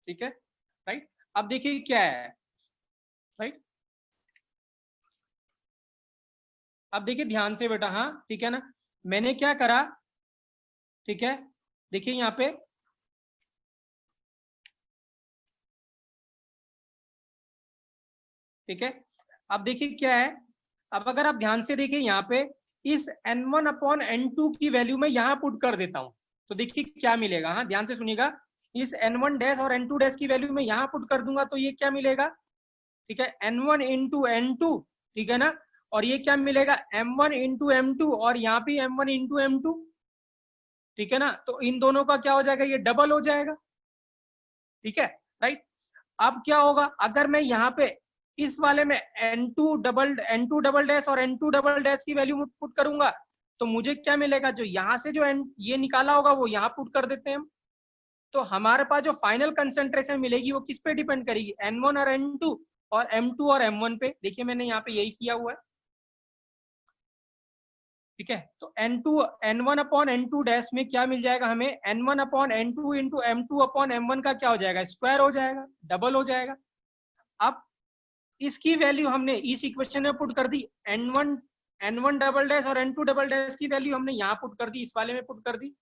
ठीक है, राइट। अब देखिए क्या है, राइट। अब देखिए ध्यान से बेटा, हाँ ठीक है ना, मैंने क्या करा, ठीक है, देखिए यहाँ पे, ठीक है। अब देखिए क्या है, अब अगर आप ध्यान से देखिए यहाँ पे, इस N1 अपॉन N2 की वैल्यू में यहाँ पुट कर देता हूं, तो देखिए क्या मिलेगा, हाँ ध्यान से सुनिएगा, इस N1 डैश और N2 डैश की वैल्यू में यहाँ पुट कर दूंगा तो ये क्या मिलेगा, ठीक है, N1 इंटू N2, ठीक है ना, और ये क्या मिलेगा, M1 इंटू M2, और यहाँ भी M1 इंटू M2, ठीक है ना, तो इन दोनों का क्या हो जाएगा, ये डबल हो जाएगा, ठीक है, राइट। अब क्या होगा, अगर मैं यहाँ पे इस वाले में N2 डबल डैश और N2 डबल डैश की वैल्यू पुट करूंगा तो मुझे क्या मिलेगा, जो यहाँ से जो ये निकाला होगा वो यहाँ पुट कर देते हैं हम, तो हमारे पास जो फाइनल कंसेंट्रेशन मिलेगी वो किस पे डिपेंड करेगी, N1 और N2 और M2 और M1 पे। देखिए मैंने यहाँ पे यही किया हुआ है, ठीक है, तो N1 अपॉन N2 डैश में क्या मिल जाएगा हमें, N1 upon N2 into M2 upon M1 का क्या हो जाएगा, स्क्वायर हो जाएगा, डबल हो जाएगा। अब इसकी वैल्यू हमने इस इक्वेशन में पुट कर दी, N1 डबल डैश और N2 डबल डैश की वैल्यू हमने यहाँ पुट कर दी, इस वाले में पुट कर दी,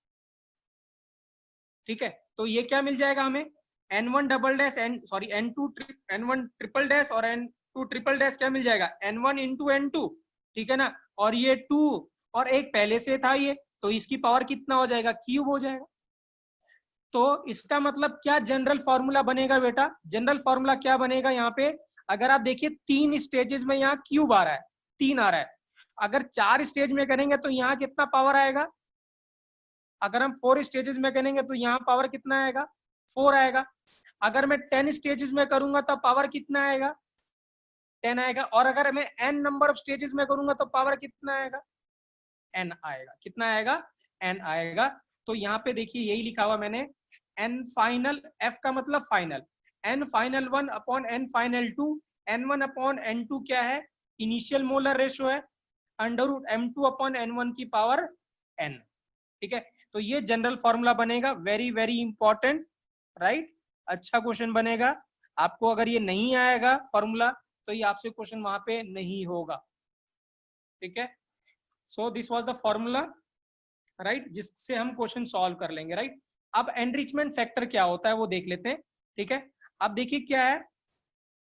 ठीक है, तो ये क्या मिल जाएगा हमें, N1 double dash N1 triple dash और N2 ट्रिपल डैश क्या मिल जाएगा, N1 इंटू N2, ठीक है ना, और ये 2 और एक पहले से था ये, तो इसकी पावर कितना हो जाएगा, क्यूब हो जाएगा। तो इसका मतलब क्या जनरल फॉर्मूला बनेगा बेटा, जनरल फॉर्मूला क्या बनेगा यहाँ पे, अगर आप देखिए 3 स्टेजेस में यहाँ क्यूब आ रहा है, 3 आ रहा है, अगर 4 स्टेज में करेंगे तो यहाँ कितना पावर आएगा, अगर हम 4 स्टेजेस में करेंगे तो यहाँ पावर कितना आएगा, 4 आएगा, अगर मैं 10 स्टेजेस में करूंगा तो पावर कितना आएगा, 10 आएगा, और अगर मैं n नंबर ऑफ स्टेजेस में करूंगा तो पावर कितना आएगा, n आएगा, कितना आएगा, n आएगा। तो यहाँ पे देखिए यही लिखा हुआ मैंने, n फाइनल, f का मतलब final, n final 1 upon n final 2, n1 upon n2 क्या है, इनिशियल मोलर रेशियो है, under root M2 upon N1 की पावर n, ठीक है, तो ये जनरल फॉर्मूला बनेगा, वेरी वेरी इंपॉर्टेंट, राइट, अच्छा क्वेश्चन बनेगा। आपको अगर ये नहीं आएगा फॉर्मूला तो ये आपसे क्वेश्चन वहां पे नहीं होगा, ठीक है। So this was the formula, right, जिससे हम क्वेश्चन सॉल्व कर लेंगे, राइट। अब एनरिचमेंट फैक्टर क्या होता है वो देख लेते हैं, ठीक है। अब देखिए क्या है,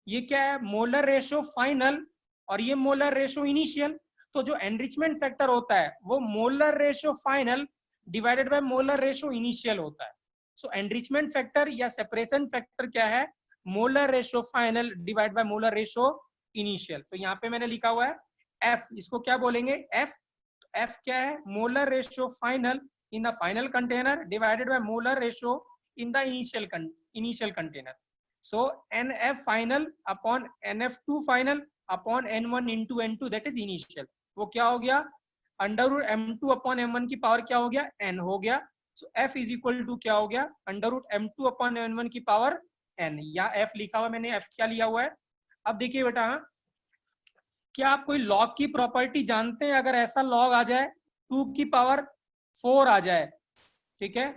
ये क्या है, मोलर रेशियो फाइनल और ये मोलर रेशियो इनिशियल, तो जो एनरिचमेंट फैक्टर होता है वो molar ratio final divided by molar ratio initial होता है। सो एनरिचमेंट फैक्टर या सेपरेशन फैक्टर क्या है, molar ratio final divide by molar ratio initial. तो यहाँ पे मैंने लिखा हुआ है एफ, इसको क्या बोलेंगे, एफ, एफ क्या है, molar ratio final in the final container divided by molar ratio in the initial container. So NF final upon NF2 final upon N1 into N2 that is initial, वो क्या हो गया, under root M2 upon M1 की power क्या हो गया, n हो गया। सो F इज इक्वल टू क्या हो गया, under root M2 upon M1 की पावर n, या F लिखा हुआ मैंने, F क्या लिया हुआ है। अब देखिए बेटा, क्या आप कोई लॉग की प्रॉपर्टी जानते हैं, अगर ऐसा लॉग आ जाए 2 की पावर 4 आ जाए, ठीक है,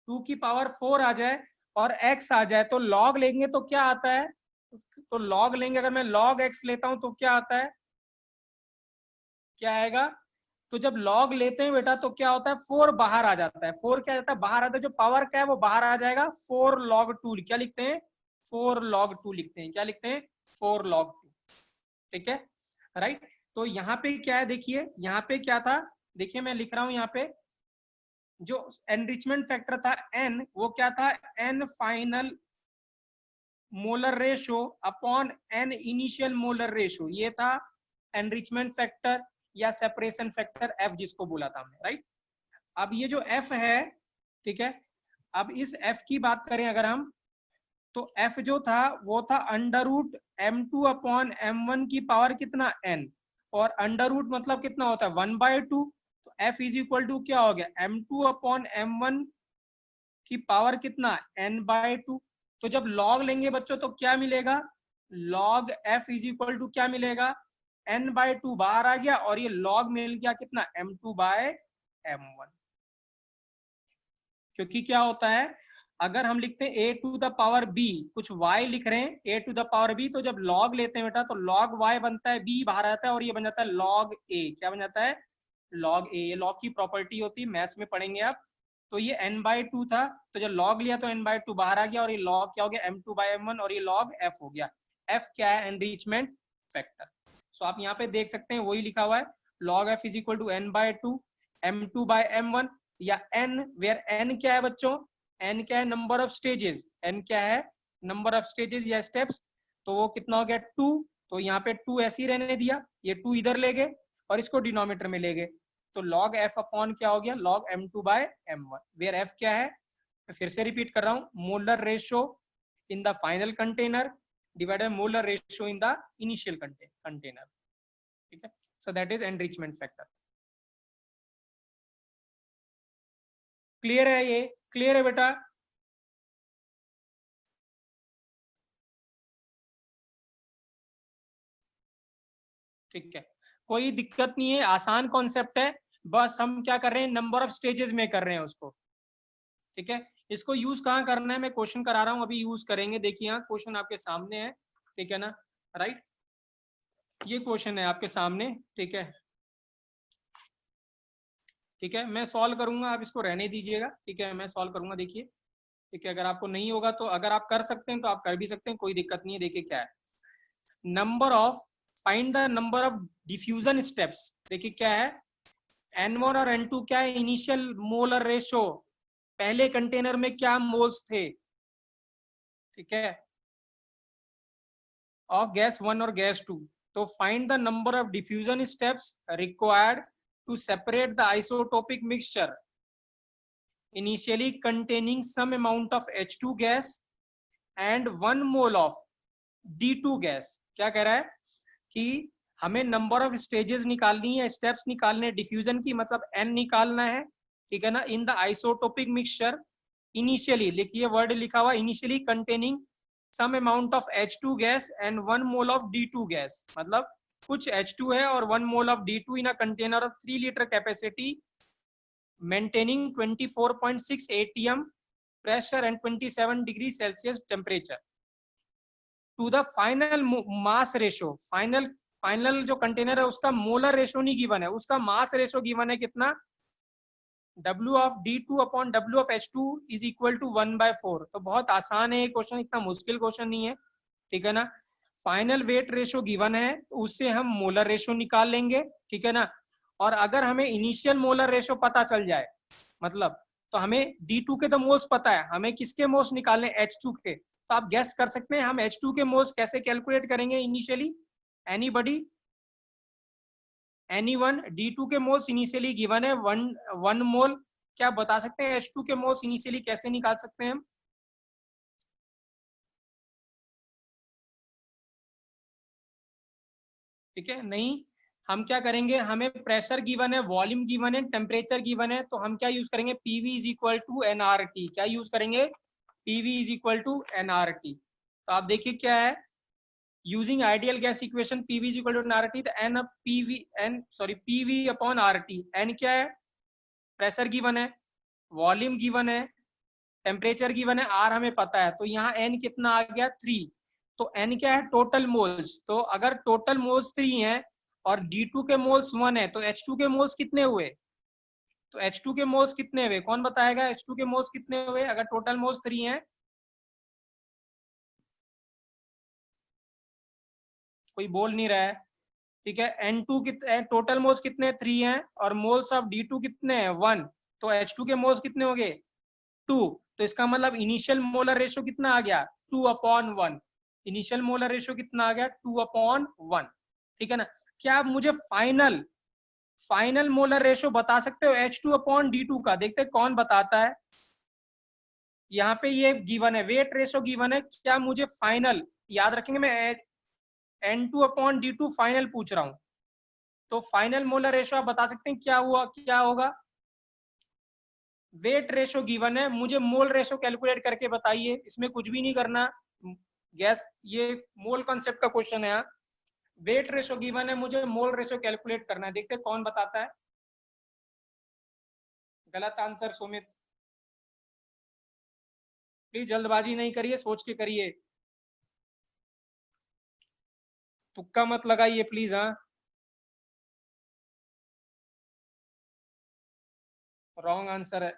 2 की पावर 4 आ जाए और x आ जाए, तो लॉग लेंगे तो क्या आता है, तो लॉग लेंगे, अगर मैं लॉग x लेता हूं तो क्या आता है, क्या आएगा, तो जब लॉग लेते हैं बेटा तो क्या होता है, 4 बाहर आ जाता है, 4 क्या जाता है, बाहर आता है, जो पावर क्या है वो बाहर आ जाएगा, 4 log 2 क्या लिखते हैं, 4 log 2 लिखते हैं, क्या लिखते हैं, 4 log 2, ठीक है, राइट। तो यहाँ पे क्या है, देखिए यहाँ पे क्या था, देखिए मैं लिख रहा हूं यहाँ पे, जो एनरिचमेंट फैक्टर था n, वो क्या था, n final molar ratio upon n initial molar ratio, ये था एनरिचमेंट फैक्टर या सेपरेशन फैक्टर, एफ जिसको बोला था हमने, राइट। अब ये जो एफ है, ठीक है, अब इस एफ की बात करें अगर हम, तो एफ जो था वो था under root m2 upon m1 की पावर कितना n, और अंडर रूट मतलब कितना होता है 1/2, तो एफ इज इक्वल टू क्या हो गया m2 अपॉन m1 की पावर कितना n/2। तो जब लॉग लेंगे बच्चों तो क्या मिलेगा, log F is equal to क्या मिलेगा n/2 बाहर आ गया, और ये लॉग मिल गया कितना m2/m1। क्योंकि क्या होता है, अगर हम लिखते हैं a to the power b, कुछ y लिख रहे हैं a to the power b, तो जब log लेते हैं बेटा तो log y बनता है, b बाहर आता है और ये बन जाता है log a। क्या बन जाता है log a, ये log की प्रॉपर्टी होती है, मैथ्स में पढ़ेंगे आप। तो ये n/2 था, तो जब log लिया तो n/2 बाहर आ गया, और ये log क्या हो गया m2/m1, और ये log f हो गया। f क्या है एनरिचमेंट फैक्टर। सो आप यहाँ पे देख सकते हैं वही लिखा हुआ है, log f is equal to n/2 m2/m1, या n वेयर n क्या है बच्चों, n क्या है नंबर ऑफ स्टेजेस, n क्या है नंबर ऑफ स्टेजेस या स्टेप्स, तो वो कितना हो गया 2। तो यहाँ पे 2 ऐसे ही रहने दिया, ये 2 इधर ले गए और इसको डिनोमिनेटर में ले गए, तो log f अपॉन क्या हो गया log m2/m1, वेयर f क्या है, मैं फिर से रिपीट कर रहा हूँ, molar ratio in the final container divided by molar ratio in the initial container, ठीक है। So that is enrichment factor. Clear है, ये क्लियर है बेटा। ठीक है, कोई दिक्कत नहीं है, आसान कॉन्सेप्ट है, बस हम क्या कर रहे हैं नंबर ऑफ स्टेजेस में कर रहे हैं उसको, ठीक है। इसको यूज कहाँ करना है, मैं क्वेश्चन करा रहा हूँ, अभी यूज करेंगे, देखिए यहाँ क्वेश्चन आपके सामने है, ठीक है ना, राइट, ये क्वेश्चन है आपके सामने, ठीक है, ठीक है, मैं सॉल्व करूंगा, आप इसको रहने दीजिएगा, ठीक है, मैं सॉल्व करूंगा, देखिए, ठीक है, अगर आपको नहीं होगा तो अगर आप कर सकते हैं तो आप कर भी सकते हैं, कोई दिक्कत नहीं है। देखिए क्या है, number of, find the number of diffusion steps, देखिए क्या है, n1 और n2 क्या है इनिशियल मोलर रेशो, पहले कंटेनर में क्या मोल्स थे, ठीक है, ऑफ गैस 1 और गैस 2। तो find the number of diffusion steps required to separate the isotopic mixture initially containing some amount of H2 gas and 1 mole of D2 gas। क्या कह रहा है कि हमें नंबर ऑफ स्टेजेस निकालनी है, स्टेप्स निकालने, डिफ्यूजन की मतलब n निकालना है, ठीक है ना, in the isotopic mixture initially, लिखिए वर्ड लिखा हुआ initially containing some amount of H2 gas and 1 mole of D2 gas, मतलब कुछ H2 है और 1 mole of D2 in a container of 3 litre capacity maintaining 24.6 atm pressure and 27 degree Celsius temperature to the final mass ratio। Final जो container है उसका molar ratio नहीं given है, उसका मास रेशो गिवन है कितना, W of D2 upon W of H2 is equal to 1/4। तो बहुत आसान है ये क्वेश्चन, इतना मुश्किल क्वेश्चन नहीं है, ठीक है ना। फाइनल वेट रेशो गिवन है तो उससे हम मोलर रेशो निकाल लेंगे, ठीक है ना। और अगर हमें इनिशियल मोलर रेशो पता चल जाए, मतलब तो हमें D2 के तो मोल्स पता है, हमें किसके मोल्स निकालने H2 के, तो आप गेस कर सकते हैं हम H2 के मोल्स कैसे कैलकुलेट करेंगे इनिशियली, एनीबडी, एनीवन। D2 के मोल्स इनिशियली गिवन है 1 मोल, क्या बता सकते हैं H2 के मोल्स इनिशियली कैसे निकाल सकते हैं हम, ठीक है, नहीं, हम क्या करेंगे, हमें प्रेशर गिवन है, वॉल्यूम गिवन है, टेम्परेचर गिवन है, तो हम क्या यूज करेंगे PV is equal to nRT, क्या यूज करेंगे PV is equal to nRT। तो आप देखिए क्या है, using ideal gas equation PV is equal to nRT, तो PV अपॉन RT, n क्या है प्रेशर गिवन है, वॉल्यूम गिवन है, टेम्परेचर गिवन है, R हमें पता है, तो यहाँ n कितना आ गया 3। तो n क्या है टोटल मोल्स, तो अगर टोटल मोल्स 3 है और D2 के मोल्स 1 है, तो H2 के मोल्स कितने हुए, तो H2 के मोल्स कितने हुए, कौन बताएगा H2 के मोल्स कितने हुए अगर टोटल मोल्स 3 है, कोई बोल नहीं रहा है, ठीक है। N2 कितने, टोटल मोल्स कितने 3 हैं और मोल्स ऑफ D2 कितने हैं 1, तो H2 के मोल्स कितने हो गए 2। तो इसका मतलब इनिशियल मोलर रेशियो कितना आ गया 2/1, इनिशियल मोलर रेशियो कितना आ गया 2/1, ठीक है ना। क्या आप मुझे फाइनल मोलर रेशो बता सकते हो H2/D2 का? देखते हैं कौन बताता है। यहाँ पे ये गिवन है, वेट रेशो गिवन है, क्या मुझे फाइनल, याद रखेंगे मैं N2/D2 फाइनल पूछ रहा हूं, तो फाइनल मोलर रेशो आप बता सकते हैं क्या हुआ, क्या होगा? वेट रेशो गिवन है, मुझे मोल रेशो कैलकुलेट करके बताइए, इसमें कुछ भी नहीं करना। गैस ये मोल कॉन्सेप्ट का क्वेश्चन है यहाँ। वेट रेशो गिवन है, मुझे मोल रेशो कैलकुलेट करना है, देखते हैं कौन बताता है। गलत आंसर सुमित। प्लीज जल्दबाजी नहीं करिए, सोच के करिए, तुक्का मत लगाइए प्लीज। हाँ, रॉन्ग आंसर है।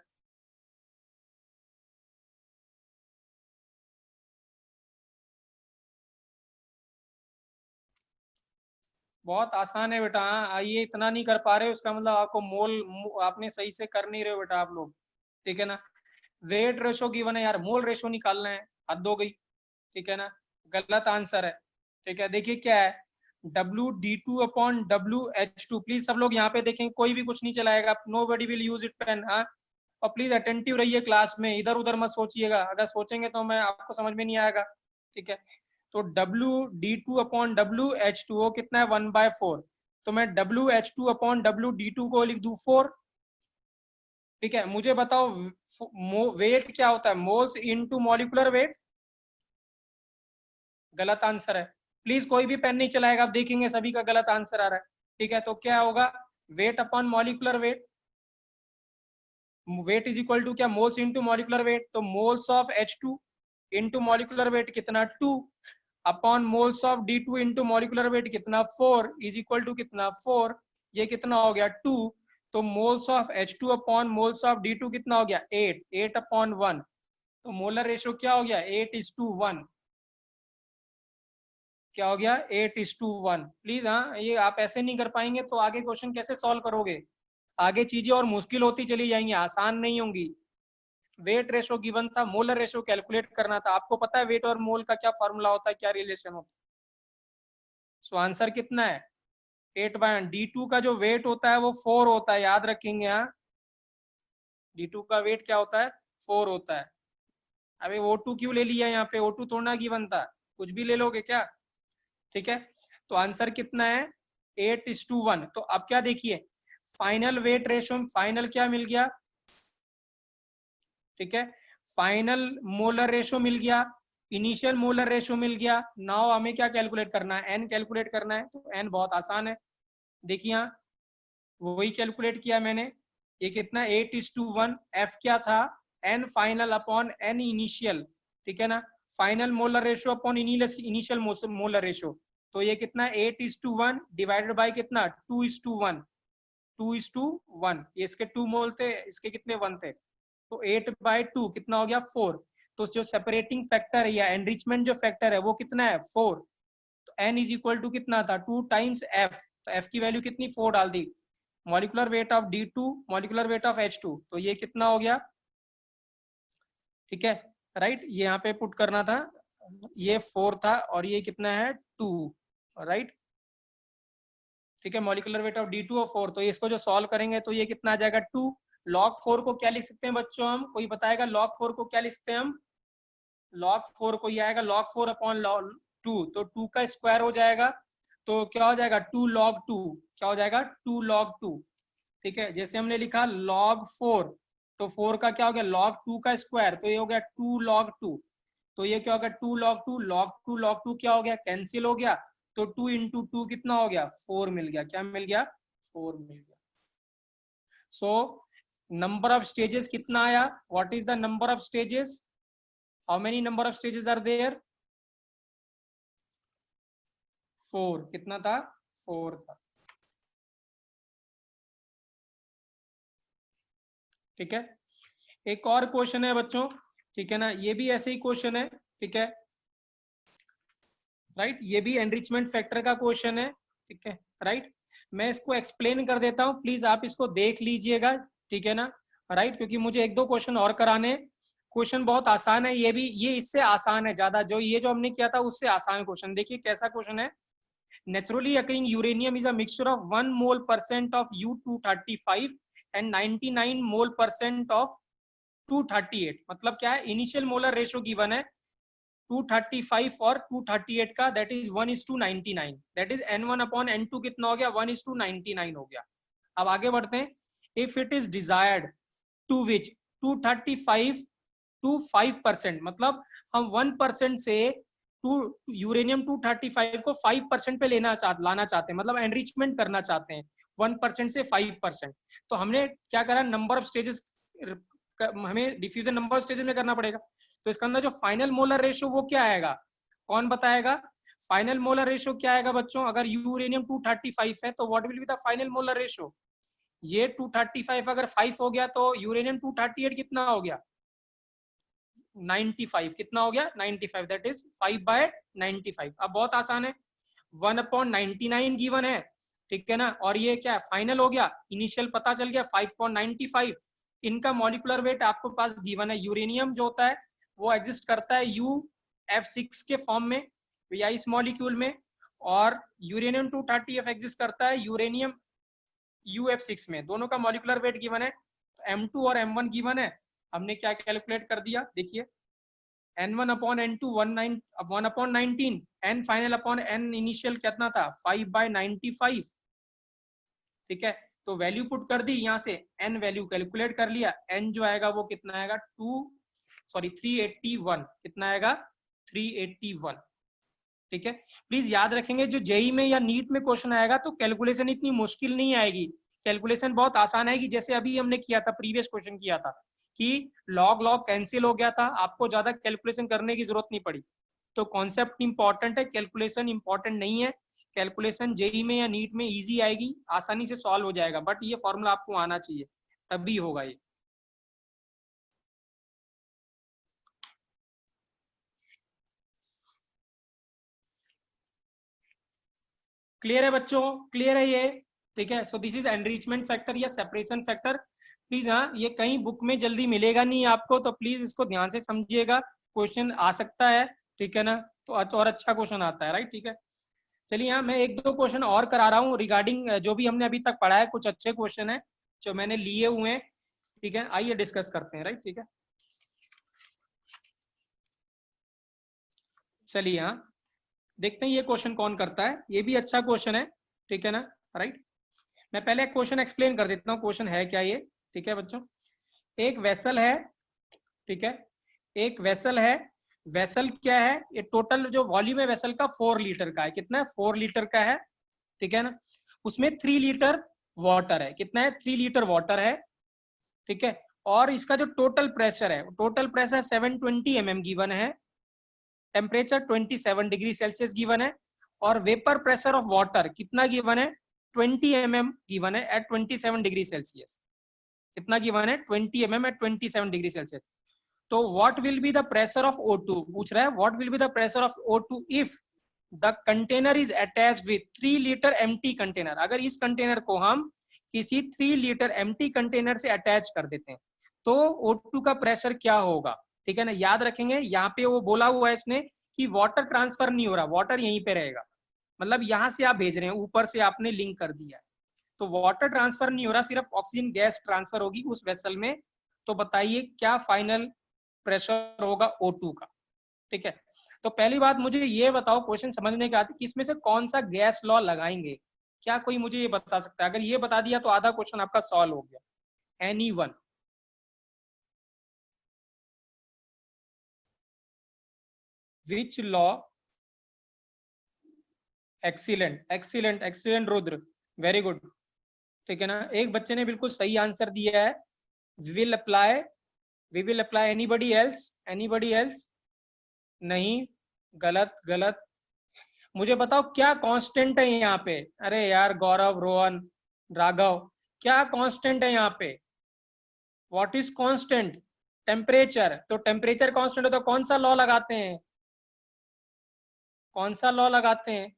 बहुत आसान है बेटा। हाँ, आइए, इतना नहीं कर पा रहे हो उसका मतलब आपको आपने सही से कर नहीं रहे हो बेटा आप लोग, ठीक है ना। वेट रेशो गिवन है यार, मोल रेशो निकालना है, हद हो गई, ठीक है ना। गलत आंसर है, ठीक है। देखिए क्या है, WD2/WH2। प्लीज सब लोग यहाँ पे देखें, कोई भी कुछ नहीं चलाएगा, nobody will use it pen. हाँ, और प्लीज अटेंटिव रहिए क्लास में, इधर उधर मत सोचिएगा, अगर सोचेंगे तो मैं आपको समझ में नहीं आएगा, ठीक है। तो WD2/WH2 कितना है, 1/4। तो मैं WH2/WD2 को लिख दू 4, ठीक है। मुझे बताओ वेट क्या होता है, मोल्स इनटू मॉलिक्यूलर वेट। गलत आंसर है। प्लीज कोई भी पेन नहीं चलाएगा, आप देखेंगे सभी का गलत आंसर आ रहा है, ठीक है। तो क्या होगा, weight upon molecular weight, weight is equal to क्या, मोल्स इनटू मॉलिक्यूलर वेट। तो moles of H2 into molecular weight कितना, 2, upon moles of D2 into molecular weight कितना, 4, इज इक्वल टू कितना, 4। ये कितना हो गया, 2। तो moles of H2 upon moles of D2 कितना हो गया, 8, 8/1। तो मोलर रेशियो क्या हो गया, 8:1। क्या हो गया, 8:1। प्लीज हाँ, ये आप ऐसे नहीं कर पाएंगे तो आगे क्वेश्चन कैसे सॉल्व करोगे? आगे चीजें और मुश्किल होती चली जाएंगी, आसान नहीं होंगी। वेट रेशो गिवन था, मोलर रेशो कैलकुलेट करना था। आपको पता है वेट और मोल का क्या फॉर्मूला होता है, क्या रिलेशन होता है? सो आंसर कितना है, 8/1। D2 का जो वेट होता है वो 4 होता है, याद रखेंगे। यहाँ D2 का वेट क्या होता है, 4 होता है। अबे O2 क्यों ले लिया यहाँ पे, O2 थोड़ा गिवन था, कुछ भी ले लोगे क्या, ठीक है। तो आंसर कितना है, 8:1। तो अब क्या देखिए, फाइनल वेट रेशो, फाइनल क्या मिल गया, ठीक है। फाइनल मोलर रेशो मिल गया, इनिशियल मोलर रेशो मिल गया। नाउ हमें क्या कैलकुलेट करना है, एन कैलकुलेट करना है। तो एन बहुत आसान है, देखिए यहाँ वही कैलकुलेट किया मैंने। ये कितना, 8:1। एफ क्या था, n final upon n initial, ठीक है ना। Final molar ratio upon initial molar ratio. तो ये कितना, 8:1 डिवाइडेड बाई कितना, 2:1। 2:1, ये इसके 2 मोल थे, इसके कितने 1 थे। तो 8/2 कितना हो गया, 4। तो जो सेपरेटिंग फैक्टर है या एनरिचमेंट जो फैक्टर है वो कितना है, 4। तो एन इज इक्वल टू कितना था, 2 टाइम्स एफ। तो एफ की वैल्यू कितनी, 4 डाल दी। Molecular weight of D2, molecular weight of H2, तो ये कितना हो गया, ठीक है। राइट, ये यहाँ पे पुट करना था, ये 4 था और ये कितना है, 2, राइट, ठीक है। मॉलिकुलर वेट ऑफ D2 और 4, तो इसको जो सॉल्व करेंगे तो ये कितना आ जाएगा, 2। log 4 को क्या लिख सकते हैं बच्चों हम, कोई बताएगा log 4 को क्या लिख सकते हैं हम? log 4 को ये आएगा log 4 अपॉन log 2, तो 2 का स्क्वायर हो जाएगा, तो क्या हो जाएगा, 2 log 2। क्या हो जाएगा, 2 log 2, ठीक है। जैसे हमने लिखा log 4, तो 4 का क्या हो गया, log 2 का स्क्वायर, तो ये हो गया 2 log 2। तो ये क्या हो गया, 2 log 2, log 2 log 2 क्या हो गया, कैंसिल हो गया। तो 2 इंटू 2 कितना हो गया, 4 मिल गया। क्या मिल गया, 4 मिल गया। सो नंबर ऑफ स्टेजेस कितना आया, what is the number of stages, how many number of stages are there, 4। कितना था, 4 था, ठीक है। एक और क्वेश्चन है बच्चों, ठीक है ना, ये भी ऐसे ही क्वेश्चन है, ठीक है। राइट, ये भी एनरिचमेंट फैक्टर का क्वेश्चन है, ठीक है। राइट, मैं इसको एक्सप्लेन कर देता हूँ, प्लीज आप इसको देख लीजिएगा, ठीक है ना। राइट, क्योंकि मुझे एक दो क्वेश्चन और कराने। क्वेश्चन बहुत आसान है, ये भी, ये इससे आसान है ज्यादा, जो ये जो हमने किया था उससे आसान क्वेश्चन। देखिए कैसा क्वेश्चन है, Naturally occurring uranium is a mixture of 1 mole% of U-235 and 99 mole% of 238. मतलब क्या है, इनिशियल मोलर रेशो गिवन है 235 और 238 का, that is 1:99, that is N1/N2 कितना हो गया, 1:99 हो गया. अब आगे बढ़ते हैं. If it is desired to which 235 to 5%, मतलब हम 1% से यूरेनियम 235 को 5% पे लाना चाहते हैं, मतलब एनरिचमेंट करना चाहते हैं 1% से 5%. तो हमने क्या करा, नंबर ऑफ स्टेजेस, हमें डिफ्यूजन नंबर ऑफ स्टेजेस में करना पड़ेगा. तो इसके अंदर जो फाइनल मोलर रेशो वो क्या आएगा, कौन बताएगा? फाइनल मोलर रेशो क्या आएगा बच्चों? अगर यूरेनियम 235 है तो what will be the final molar ratio? ये 235 अगर 5 हो गया तो यूरेनियम 238 कितना हो गया, 95. कितना हो गया, 95. That is 5/95. अब बहुत आसान है, 1/99 गिवन है, ठीक है ना. और ये क्या फाइनल हो गया, इनिशियल पता चल गया 5/95. इनका मॉलिक्यूलर वेट आपको पास गिवन है. यूरेनियम जो होता है वो एग्जिस्ट करता है UF6 के फॉर्म में या इस मॉलिक्यूल में, और यूरेनियम 230 एग्जिस्ट करता है यूरेनियम UF6 में. दोनों का मॉलिक्यूलर वेट गिवन है. M2 और M1 गिवन है. हमने क्या कैलकुलेट कर दिया, देखिए N1/N2 1/19, N final upon N initial कितना था 5/95. ठीक है, तो वैल्यू पुट कर दी यहाँ से, N वैल्यू कैलकुलेट कर लिया. N जो आएगा वो कितना आएगा 381. कितना आएगा 381. ठीक है, प्लीज याद रखेंगे जो जेई में या नीट में क्वेश्चन आएगा तो कैलकुलेशन इतनी मुश्किल नहीं आएगी, कैलकुलेशन बहुत आसान आएगी. जैसे अभी हमने किया था, प्रीवियस क्वेश्चन किया था कि लॉग लॉग कैंसिल हो गया था, आपको ज्यादा कैलकुलेशन करने की जरूरत नहीं पड़ी. तो कॉन्सेप्ट इंपॉर्टेंट है, कैलकुलेशन इंपॉर्टेंट नहीं है. कैलकुलेशन जेई में या नीट में इजी आएगी, आसानी से सॉल्व हो जाएगा, बट ये फॉर्मूला आपको आना चाहिए तभी होगा ये. क्लियर है बच्चों, क्लियर है ये? ठीक है, so this is enrichment factor या सेपरेशन फैक्टर. प्लीज हाँ, ये कहीं बुक में जल्दी मिलेगा नहीं आपको, तो प्लीज इसको ध्यान से समझिएगा, क्वेश्चन आ सकता है. ठीक है ना, तो और अच्छा क्वेश्चन आता है, राइट. ठीक है, चलिए यहाँ मैं एक दो क्वेश्चन और करा रहा हूँ रिगार्डिंग जो भी हमने अभी तक पढ़ा है. कुछ अच्छे क्वेश्चन है जो मैंने लिए हुए हैं. ठीक है, आइए डिस्कस करते हैं, राइट. ठीक है, चलिए यहाँ देखते हैं ये क्वेश्चन कौन करता है. ये भी अच्छा क्वेश्चन है, ठीक है ना, राइट. मैं पहले क्वेश्चन एक्सप्लेन कर देता हूँ क्वेश्चन है क्या ये. ठीक है बच्चों, एक वेसल है, ठीक है, एक वेसल है. वेसल क्या है, ये टोटल जो वॉल्यूम है वेसल का 4 लीटर का है. कितना है, 4 लीटर का है. ठीक है ना, उसमें 3 लीटर वाटर है. कितना है, 3 लीटर वाटर है. ठीक है, और इसका जो टोटल प्रेशर है, टोटल प्रेशर 720 mm गिवन है. टेम्परेचर 27 डिग्री सेल्सियस गिवन है. और वेपर प्रेशर ऑफ वाटर कितना गिवन है, 20 mm गिवन है एट 27 डिग्री सेल्सियस. कितना गिवन है, 20 mm एट 27 डिग्री सेल्सियस. तो what will be the pressure of O2, पूछ रहा है what will be the pressure of O2 if the container is attached with 3 litre empty container. अगर इस container को हम किसी 3 लीटर एम्प्टी कंटेनर से अटैच कर देते हैं तो O2 का प्रेशर क्या होगा. ठीक है ना, याद रखेंगे यहाँ पे वो बोला हुआ है इसने कि वाटर ट्रांसफर नहीं हो रहा, वाटर यहीं पे रहेगा. मतलब यहाँ से आप भेज रहे हैं, ऊपर से आपने लिंक कर दिया है, तो वाटर ट्रांसफर नहीं हो रहा, सिर्फ ऑक्सीजन गैस ट्रांसफर होगी उस वेसल में. तो बताइए क्या फाइनल प्रेशर होगा O2 का. ठीक है, तो पहली बात मुझे ये बताओ, क्वेश्चन समझने के आते किसमें से कौन सा गैस लॉ लगाएंगे, क्या कोई मुझे ये बता सकता है? अगर ये बता दिया तो आधा क्वेश्चन आपका सॉल्व हो गया. Anyone? Which law? Excellent excellent excellent Rudra, very good. ठीक है ना, एक बच्चे ने बिल्कुल सही आंसर दिया है. Will apply, we will apply. Anybody else, anybody else? नहीं, गलत गलत. मुझे बताओ क्या कांस्टेंट है यहाँ पे? अरे यार गौरव, रोहन, राघव, क्या कांस्टेंट है यहाँ पे? What is constant? टेम्परेचर. तो टेम्परेचर कांस्टेंट हो तो कौन सा लॉ लगाते हैं, कौन सा लॉ लगाते हैं?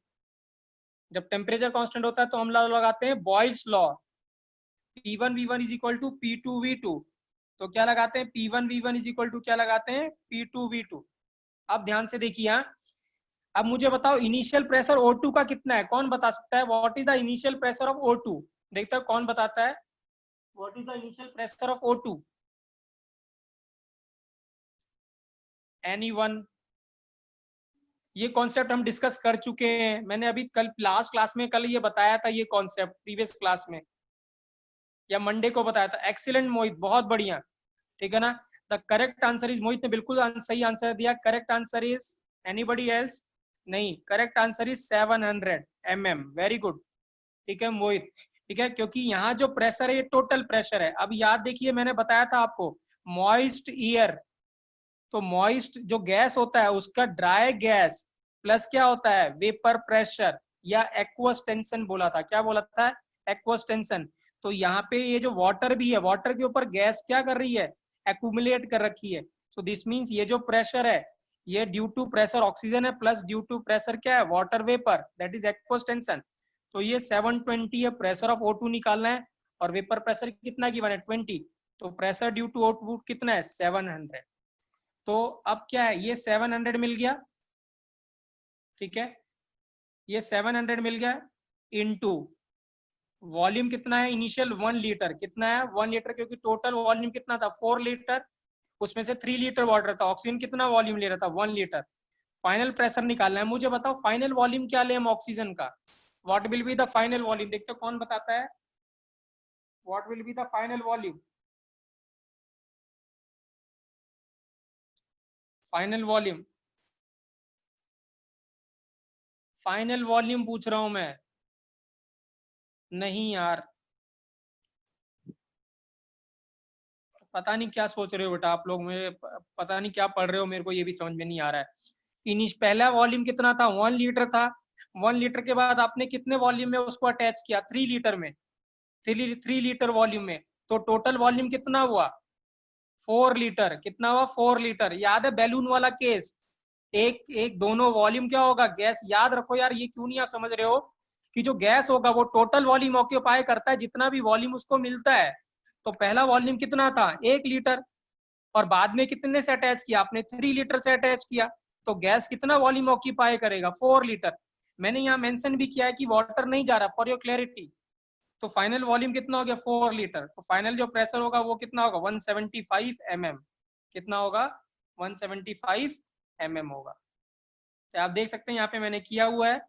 जब टेम्परेचर कांस्टेंट होता है तो हम लॉ लगाते हैं Boyle's law. P1V1 is equal to P2V2. तो क्या लगाते हैं, P1V1 इज इक्वल टू क्या लगाते हैं, P2V2. अब ध्यान से देखिए, अब मुझे बताओ इनिशियल प्रेशर O2 का कितना है, कौन बता सकता है? What is the initial pressure of O2? देखते हो कौन बताता है, what is the initial pressure of O2? Anyone? ये कॉन्सेप्ट हम डिस्कस कर चुके हैं, मैंने अभी कल लास्ट क्लास में कल ये बताया था, ये कॉन्सेप्ट प्रीवियस क्लास में या मंडे को बताया था। एक्सीलेंट मोहित, बहुत बढ़िया, ठीक है ना। The correct answer is, Mohit ने बिल्कुल सही आंसर दिया। Correct answer is, anybody else? नहीं, correct answer is 700 mm। Very good, ठीक है मोहित, ठीक है, क्योंकि यहाँ जो प्रेशर है ये टोटल प्रेशर है। अब याद देखिए, मैंने बताया था आपको मॉइस्ट एयर, तो मॉइस्ट जो गैस होता है उसका ड्राई गैस प्लस क्या होता है, वेपर प्रेशर या एक्वस टेंशन बोला था। क्या बोला था? Aqueous tension. तो यहाँ पे ये जो वाटर भी है, वाटर के ऊपर गैस क्या कर रही है, एक्यूमुलेट कर रखी है। सो दिस मीन्स ये जो प्रेशर है ये ड्यू टू प्रेशर ऑक्सीजन है प्लस ड्यू टू प्रेशर क्या है, water vapour, that is aqueous tension. तो ये 720 है, प्रेशर ऑफ O2 निकालना है और वेपर प्रेशर कितना गिवन है, 20। तो प्रेशर ड्यू टू O2 कितना है, 700। तो अब क्या है, ये 700 मिल गया, ठीक है, ये 700 मिल गया इनटू वॉल्यूम कितना है इनिशियल, 1 लीटर। कितना है, 1 लीटर, क्योंकि टोटल वॉल्यूम कितना था, 4 लीटर, उसमें से 3 लीटर वाटर था। ऑक्सीजन कितना वॉल्यूम ले रहा था, 1 लीटर। फाइनल प्रेशर निकालना है। मुझे बताओ फाइनल वॉल्यूम क्या ले हम ऑक्सीजन का, what will be the final volume? देखते हो कौन बताता है, what will be the final volume? Final volume, final volume पूछ रहा हूं मैं। नहीं यार, पता नहीं क्या सोच रहे हो बेटा आप लोग, में पता नहीं क्या पढ़ रहे हो, मेरे को ये भी समझ में नहीं आ रहा है। पहला वॉल्यूम कितना था, 1 लीटर था। 1 लीटर के बाद आपने कितने वॉल्यूम में उसको अटैच किया, 3 लीटर में, 3 लीटर वॉल्यूम में। तो टोटल वॉल्यूम कितना हुआ, 4 लीटर। कितना हुआ, 4 लीटर। याद है बैलून वाला केस, एक एक दोनों वॉल्यूम क्या होगा, गैस। याद रखो यार, ये क्यों नहीं आप समझ रहे हो कि जो गैस होगा वो टोटल वॉल्यूम ऑक्यूपाई करता है, जितना भी वॉल्यूम उसको मिलता है। तो पहला वॉल्यूम कितना था, 1 लीटर, और बाद में कितने से अटैच किया आपने, 3 लीटर से अटैच किया। तो गैस कितना वॉल्यूम ऑक्यूपाई करेगा, 4 लीटर। मैंने यहाँ मेंशन भी किया है कि वाटर नहीं जा रहा, फॉर योर क्लैरिटी। तो फाइनल वॉल्यूम कितना हो गया, 4 लीटर। तो फाइनल जो प्रेशर होगा वो कितना होगा, 175 mm। कितना होगा, 175 mm होगा। तो आप देख सकते हैं यहाँ पे मैंने किया हुआ है,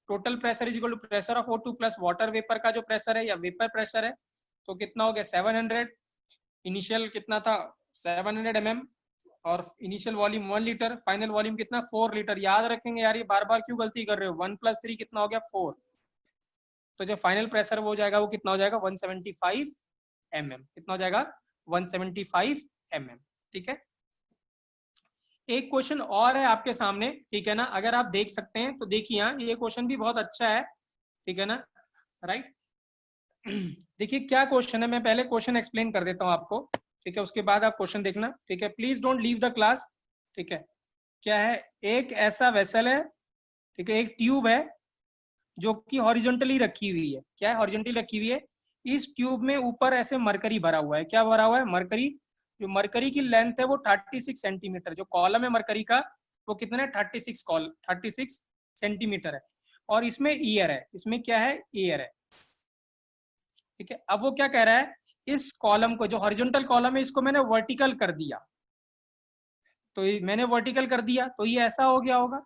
total pressure is equal to pressure of O2 plus water vapour का जो प्रेशर है या वेपर प्रेशर है। तो कितना हो गया, 700। इनिशियल कितना था, 700 mm, और initial volume 1 litre. Final volume कितना, 4 लीटर। याद रखेंगे यार, ये बार बार क्यों गलती कर रहे हो, 1 + 3 कितना हो गया, 4। तो जो फाइनल प्रेशर वो हो जाएगा, वो कितना हो जाएगा, 175 mm। कितना हो जाएगा, 175 mm, ठीक है। एक क्वेश्चन और है आपके सामने, ठीक है ना, अगर आप देख सकते हैं तो देखिए, यहाँ ये क्वेश्चन भी बहुत अच्छा है, ठीक है ना, राइट। देखिए क्या क्वेश्चन है, मैं पहले क्वेश्चन एक्सप्लेन कर देता हूँ आपको, ठीक है, उसके बाद आप क्वेश्चन देखना, ठीक है। Please don't leave the class, ठीक है। क्या है, एक ऐसा वेसल है, ठीक है, एक ट्यूब है जो कि हॉरिजॉन्टली रखी हुई है। क्या है, हॉरिजॉन्टली रखी हुई है। इस ट्यूब में ऊपर ऐसे मरकरी भरा हुआ है। क्या भरा हुआ है, मरकरी। जो मरकरी की लेंथ है वो 36 सेंटीमीटर, जो कॉलम है मरकरी का वो कितना है, 36 सेंटीमीटर है। और इसमें ईयर है, इसमें क्या है, ईयर है, ठीक है। अब वो क्या कह रहा है, इस कॉलम को, जो हॉरिजॉन्टल कॉलम है, इसको मैंने वर्टिकल कर दिया। तो मैंने वर्टिकल कर दिया तो ये ऐसा हो गया होगा।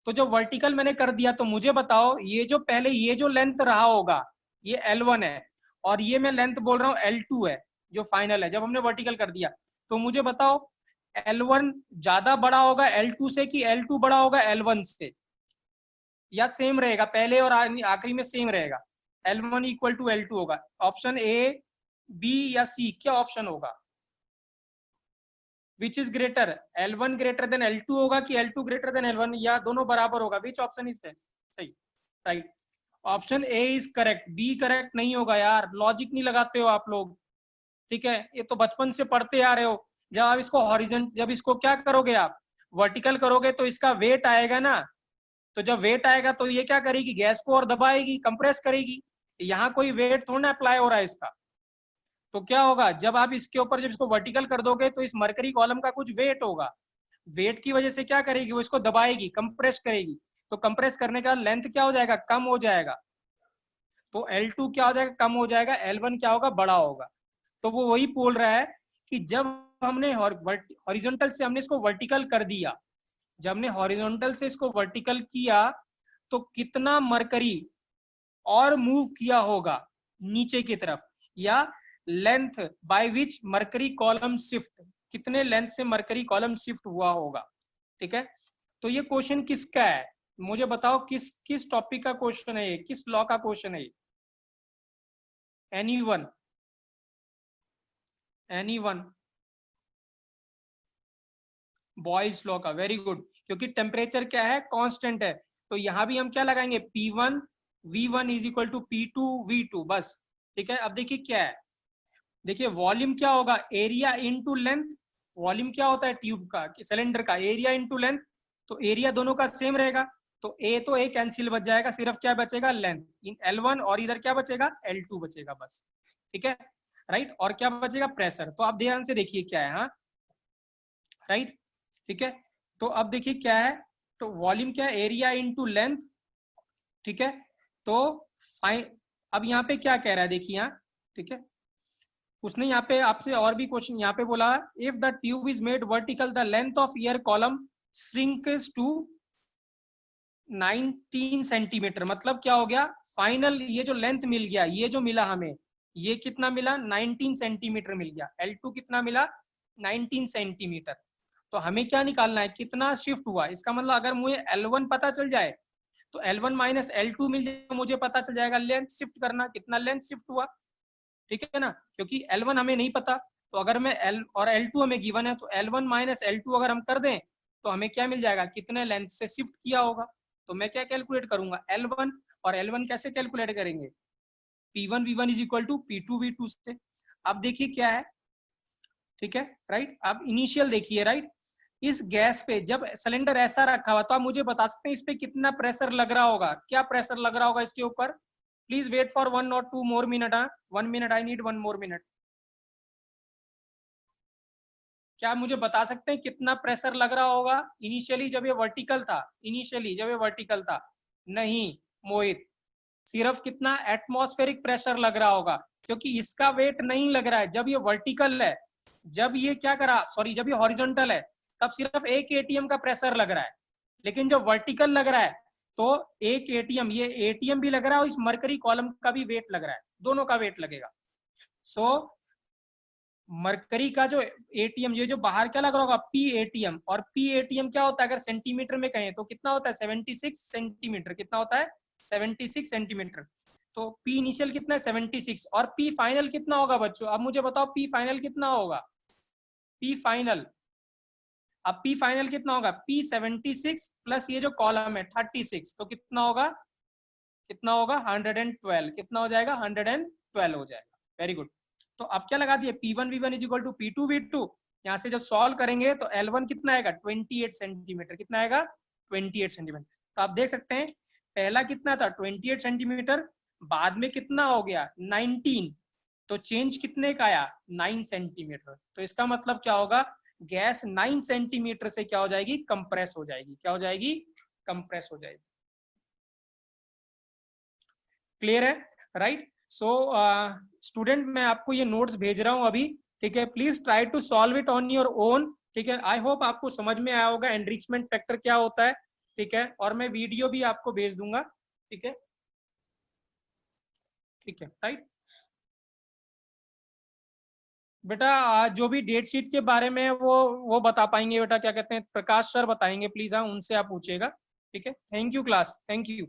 तो जो वर्टिकल मैंने कर दिया, तो मुझे बताओ ये जो पहले ये जो लेंथ रहा होगा ये L1 है, और ये मैं लेंथ बोल रहा हूँ L2 है, जो फाइनल है, जब हमने वर्टिकल कर दिया। तो मुझे बताओ L1 ज्यादा बड़ा होगा L2 से कि L2 बड़ा होगा L1 से, या सेम रहेगा, पहले और आखिरी में सेम रहेगा, L1 = L2 होगा। ऑप्शन ए, बी या सी, क्या ऑप्शन होगा, which is greater, L1 greater than L2 होगा कि L2 ग्रेटर देन L1, या दोनों बराबर होगा, विच ऑप्शन इज सही, right. Option A is correct, B correct नहीं होगा यार, लॉजिक नहीं लगाते हो आप लोग, ठीक है। ये तो बचपन से पढ़ते आ रहे हो। जब आप इसको हॉरिजॉन्टल, जब इसको क्या करोगे आप, वर्टिकल करोगे, तो इसका वेट आएगा ना। तो जब वेट आएगा तो ये क्या करेगी, गैस को और दबाएगी, कंप्रेस करेगी। यहाँ कोई वेट थोड़ा ना अप्लाई हो रहा है इसका। तो क्या होगा, जब आप इसके ऊपर, जब इसको वर्टिकल कर दोगे, तो इस मरकरी कॉलम का कुछ वेट होगा। वेट की वजह से क्या करेगी, वो इसको दबाएगी, कंप्रेस करेगी, तो कंप्रेस करने का लेंथ क्या हो जाएगा, कम हो जाएगा, तो L2 क्या हो जाएगा, कम हो जाएगा, L1 क्या होगा, बड़ा होगा। तो वो वही बोल रहा है कि जब हमने हॉरिजॉन्टल से हमने इसको वर्टिकल कर दिया, जब हमने हॉरिजॉन्टल से इसको वर्टिकल किया तो कितना मरकरी और मूव किया होगा नीचे की तरफ, या length by which mercury column shift, कितने लेंथ से मरकरी कॉलम शिफ्ट हुआ होगा। ठीक है, तो ये क्वेश्चन किसका है, मुझे बताओ, किस किस टॉपिक का क्वेश्चन है ये, किस लॉ का क्वेश्चन है ये, एनीवन, एनीवन, बॉयल्स लॉ का, वेरी गुड, क्योंकि टेम्परेचर क्या है, कांस्टेंट है, तो यहां भी हम क्या लगाएंगे, P1 V1 is equal to P2 V2 बस। ठीक है, अब देखिए क्या है, देखिए वॉल्यूम क्या होगा, एरिया इनटू लेंथ, वॉल्यूम क्या होता है ट्यूब का, सिलेंडर का, एरिया इनटू लेंथ, तो एरिया दोनों का सेम रहेगा, तो ए कैंसिल बच जाएगा, सिर्फ क्या बचेगा, लेंथ इन L1, और इधर क्या बचेगा, L2 बचेगा बस। ठीक है, राइट, और क्या बचेगा, प्रेशर, तो आप ध्यान से देखिए क्या है, हाँ राइट, ठीक है, तो अब देखिए क्या है, तो वॉल्यूम क्या है, एरिया इनटू लेंथ, ठीक है, तो फाइन, अब यहाँ पे क्या कह रहा है देखिए यहाँ, ठीक है, उसने यहाँ पे आपसे और भी क्वेश्चन यहाँ पे बोला, if the tube is made vertical the length of air column shrinks to 19 centimetre, मतलब क्या हो गया, फाइनल ये जो लेंथ मिल गया, ये जो मिला हमें, ये कितना मिला, 19 सेंटीमीटर मिल गया, L2 कितना मिला, 19 सेंटीमीटर, तो हमें क्या निकालना है, कितना शिफ्ट हुआ, इसका मतलब अगर मुझे L1 पता चल जाए तो L1 माइनस L2 मिल जाए, मुझे पता चल जाएगा लेंथ शिफ्ट करना, कितना लेंथ शिफ्ट हुआ। ठीक है ना, क्योंकि L1 हमें नहीं पता, तो अगर मैं L और L2 हमें गिवन है, तो L1 माइनस L2 अगर हम कर दें तो हमें क्या मिल जाएगा, कितने लेंथ से शिफ्ट किया होगा, तो मैं क्या कैलकुलेट करूंगा, L1, और L1 कैसे कैलकुलेट करेंगे, P1 V1 is equal to P2 V2 से। अब देखिए क्या है, ठीक है, राइट, अब इनिशियल देखिए, राइट, इस गैस पे जब सिलेंडर ऐसा रखा हुआ, तो आप मुझे बता सकते हैं इस पे कितना प्रेशर लग रहा होगा, क्या प्रेशर लग रहा होगा इसके ऊपर, please wait for 1 or 2 more minute, 1 minute, I need 1 more minute, क्या मुझे बता सकते हैं कितना प्रेशर लग रहा होगा इनिशियली जब ये वर्टिकल था, इनिशियली जब ये वर्टिकल था, नहीं मोहित, सिर्फ कितना एटमॉस्फेरिक प्रेशर लग रहा होगा, क्योंकि इसका वेट नहीं लग रहा है जब ये वर्टिकल है, जब ये क्या करा, सॉरी, जब ये हॉरिजॉन्टल है तब सिर्फ एक एटीएम का प्रेशर लग रहा है, लेकिन जब वर्टिकल लग रहा है तो एक एटीएम, ये एटीएम भी लग रहा है और इस मरकरी कॉलम का भी वेट लग रहा है, दोनों का वेट लगेगा। सो मरकरी का जो एटीएम, ये जो बाहर क्या लग रहा होगा, पी एटीएम, और पी एटीएम क्या होता है, अगर सेंटीमीटर में कहें तो कितना होता है, 76 सेंटीमीटर, कितना होता है, 76 सेंटीमीटर, तो पी इनिशियल कितना है, 76, और पी फाइनल कितना होगा बच्चों, अब मुझे बताओ पी फाइनल कितना होगा, पी फाइनल, अब पी फाइनल कितना होगा, पी 76 प्लस ये जो कॉलम है 36, तो कितना होगा, कितना होगा, 112, कितना हो जाएगा, 112 हो जाएगा, वेरी गुड। तो अब क्या लगा दिए, P1 V1 is equal to P2 V2, यहाँ से जब सॉल्व करेंगे तो L1 कितना आएगा, 28 सेंटीमीटर, कितना आएगा, 28 सेंटीमीटर, तो आप देख सकते हैं पहला कितना था, 28 सेंटीमीटर, बाद में कितना हो गया, 19, तो चेंज कितने का आया, 9 सेंटीमीटर, तो इसका मतलब क्या होगा, गैस 9 सेंटीमीटर से क्या हो जाएगी, कंप्रेस हो जाएगी, क्या हो जाएगी, कंप्रेस हो जाएगी। क्लियर है, राइट, सो स्टूडेंट मैं आपको ये नोट्स भेज रहा हूँ अभी, ठीक है, please try to solve it on your own, ठीक है, आई होप आपको समझ में आया होगा एनरिचमेंट फैक्टर क्या होता है, ठीक है, और मैं वीडियो भी आपको भेज दूंगा, ठीक है, ठीक है, राइट बेटा, जो भी डेट शीट के बारे में वो बता पाएंगे बेटा, क्या कहते हैं, प्रकाश सर बताएंगे, प्लीज हाँ उनसे आप पूछिएगा, ठीक है, thank you class, thank you.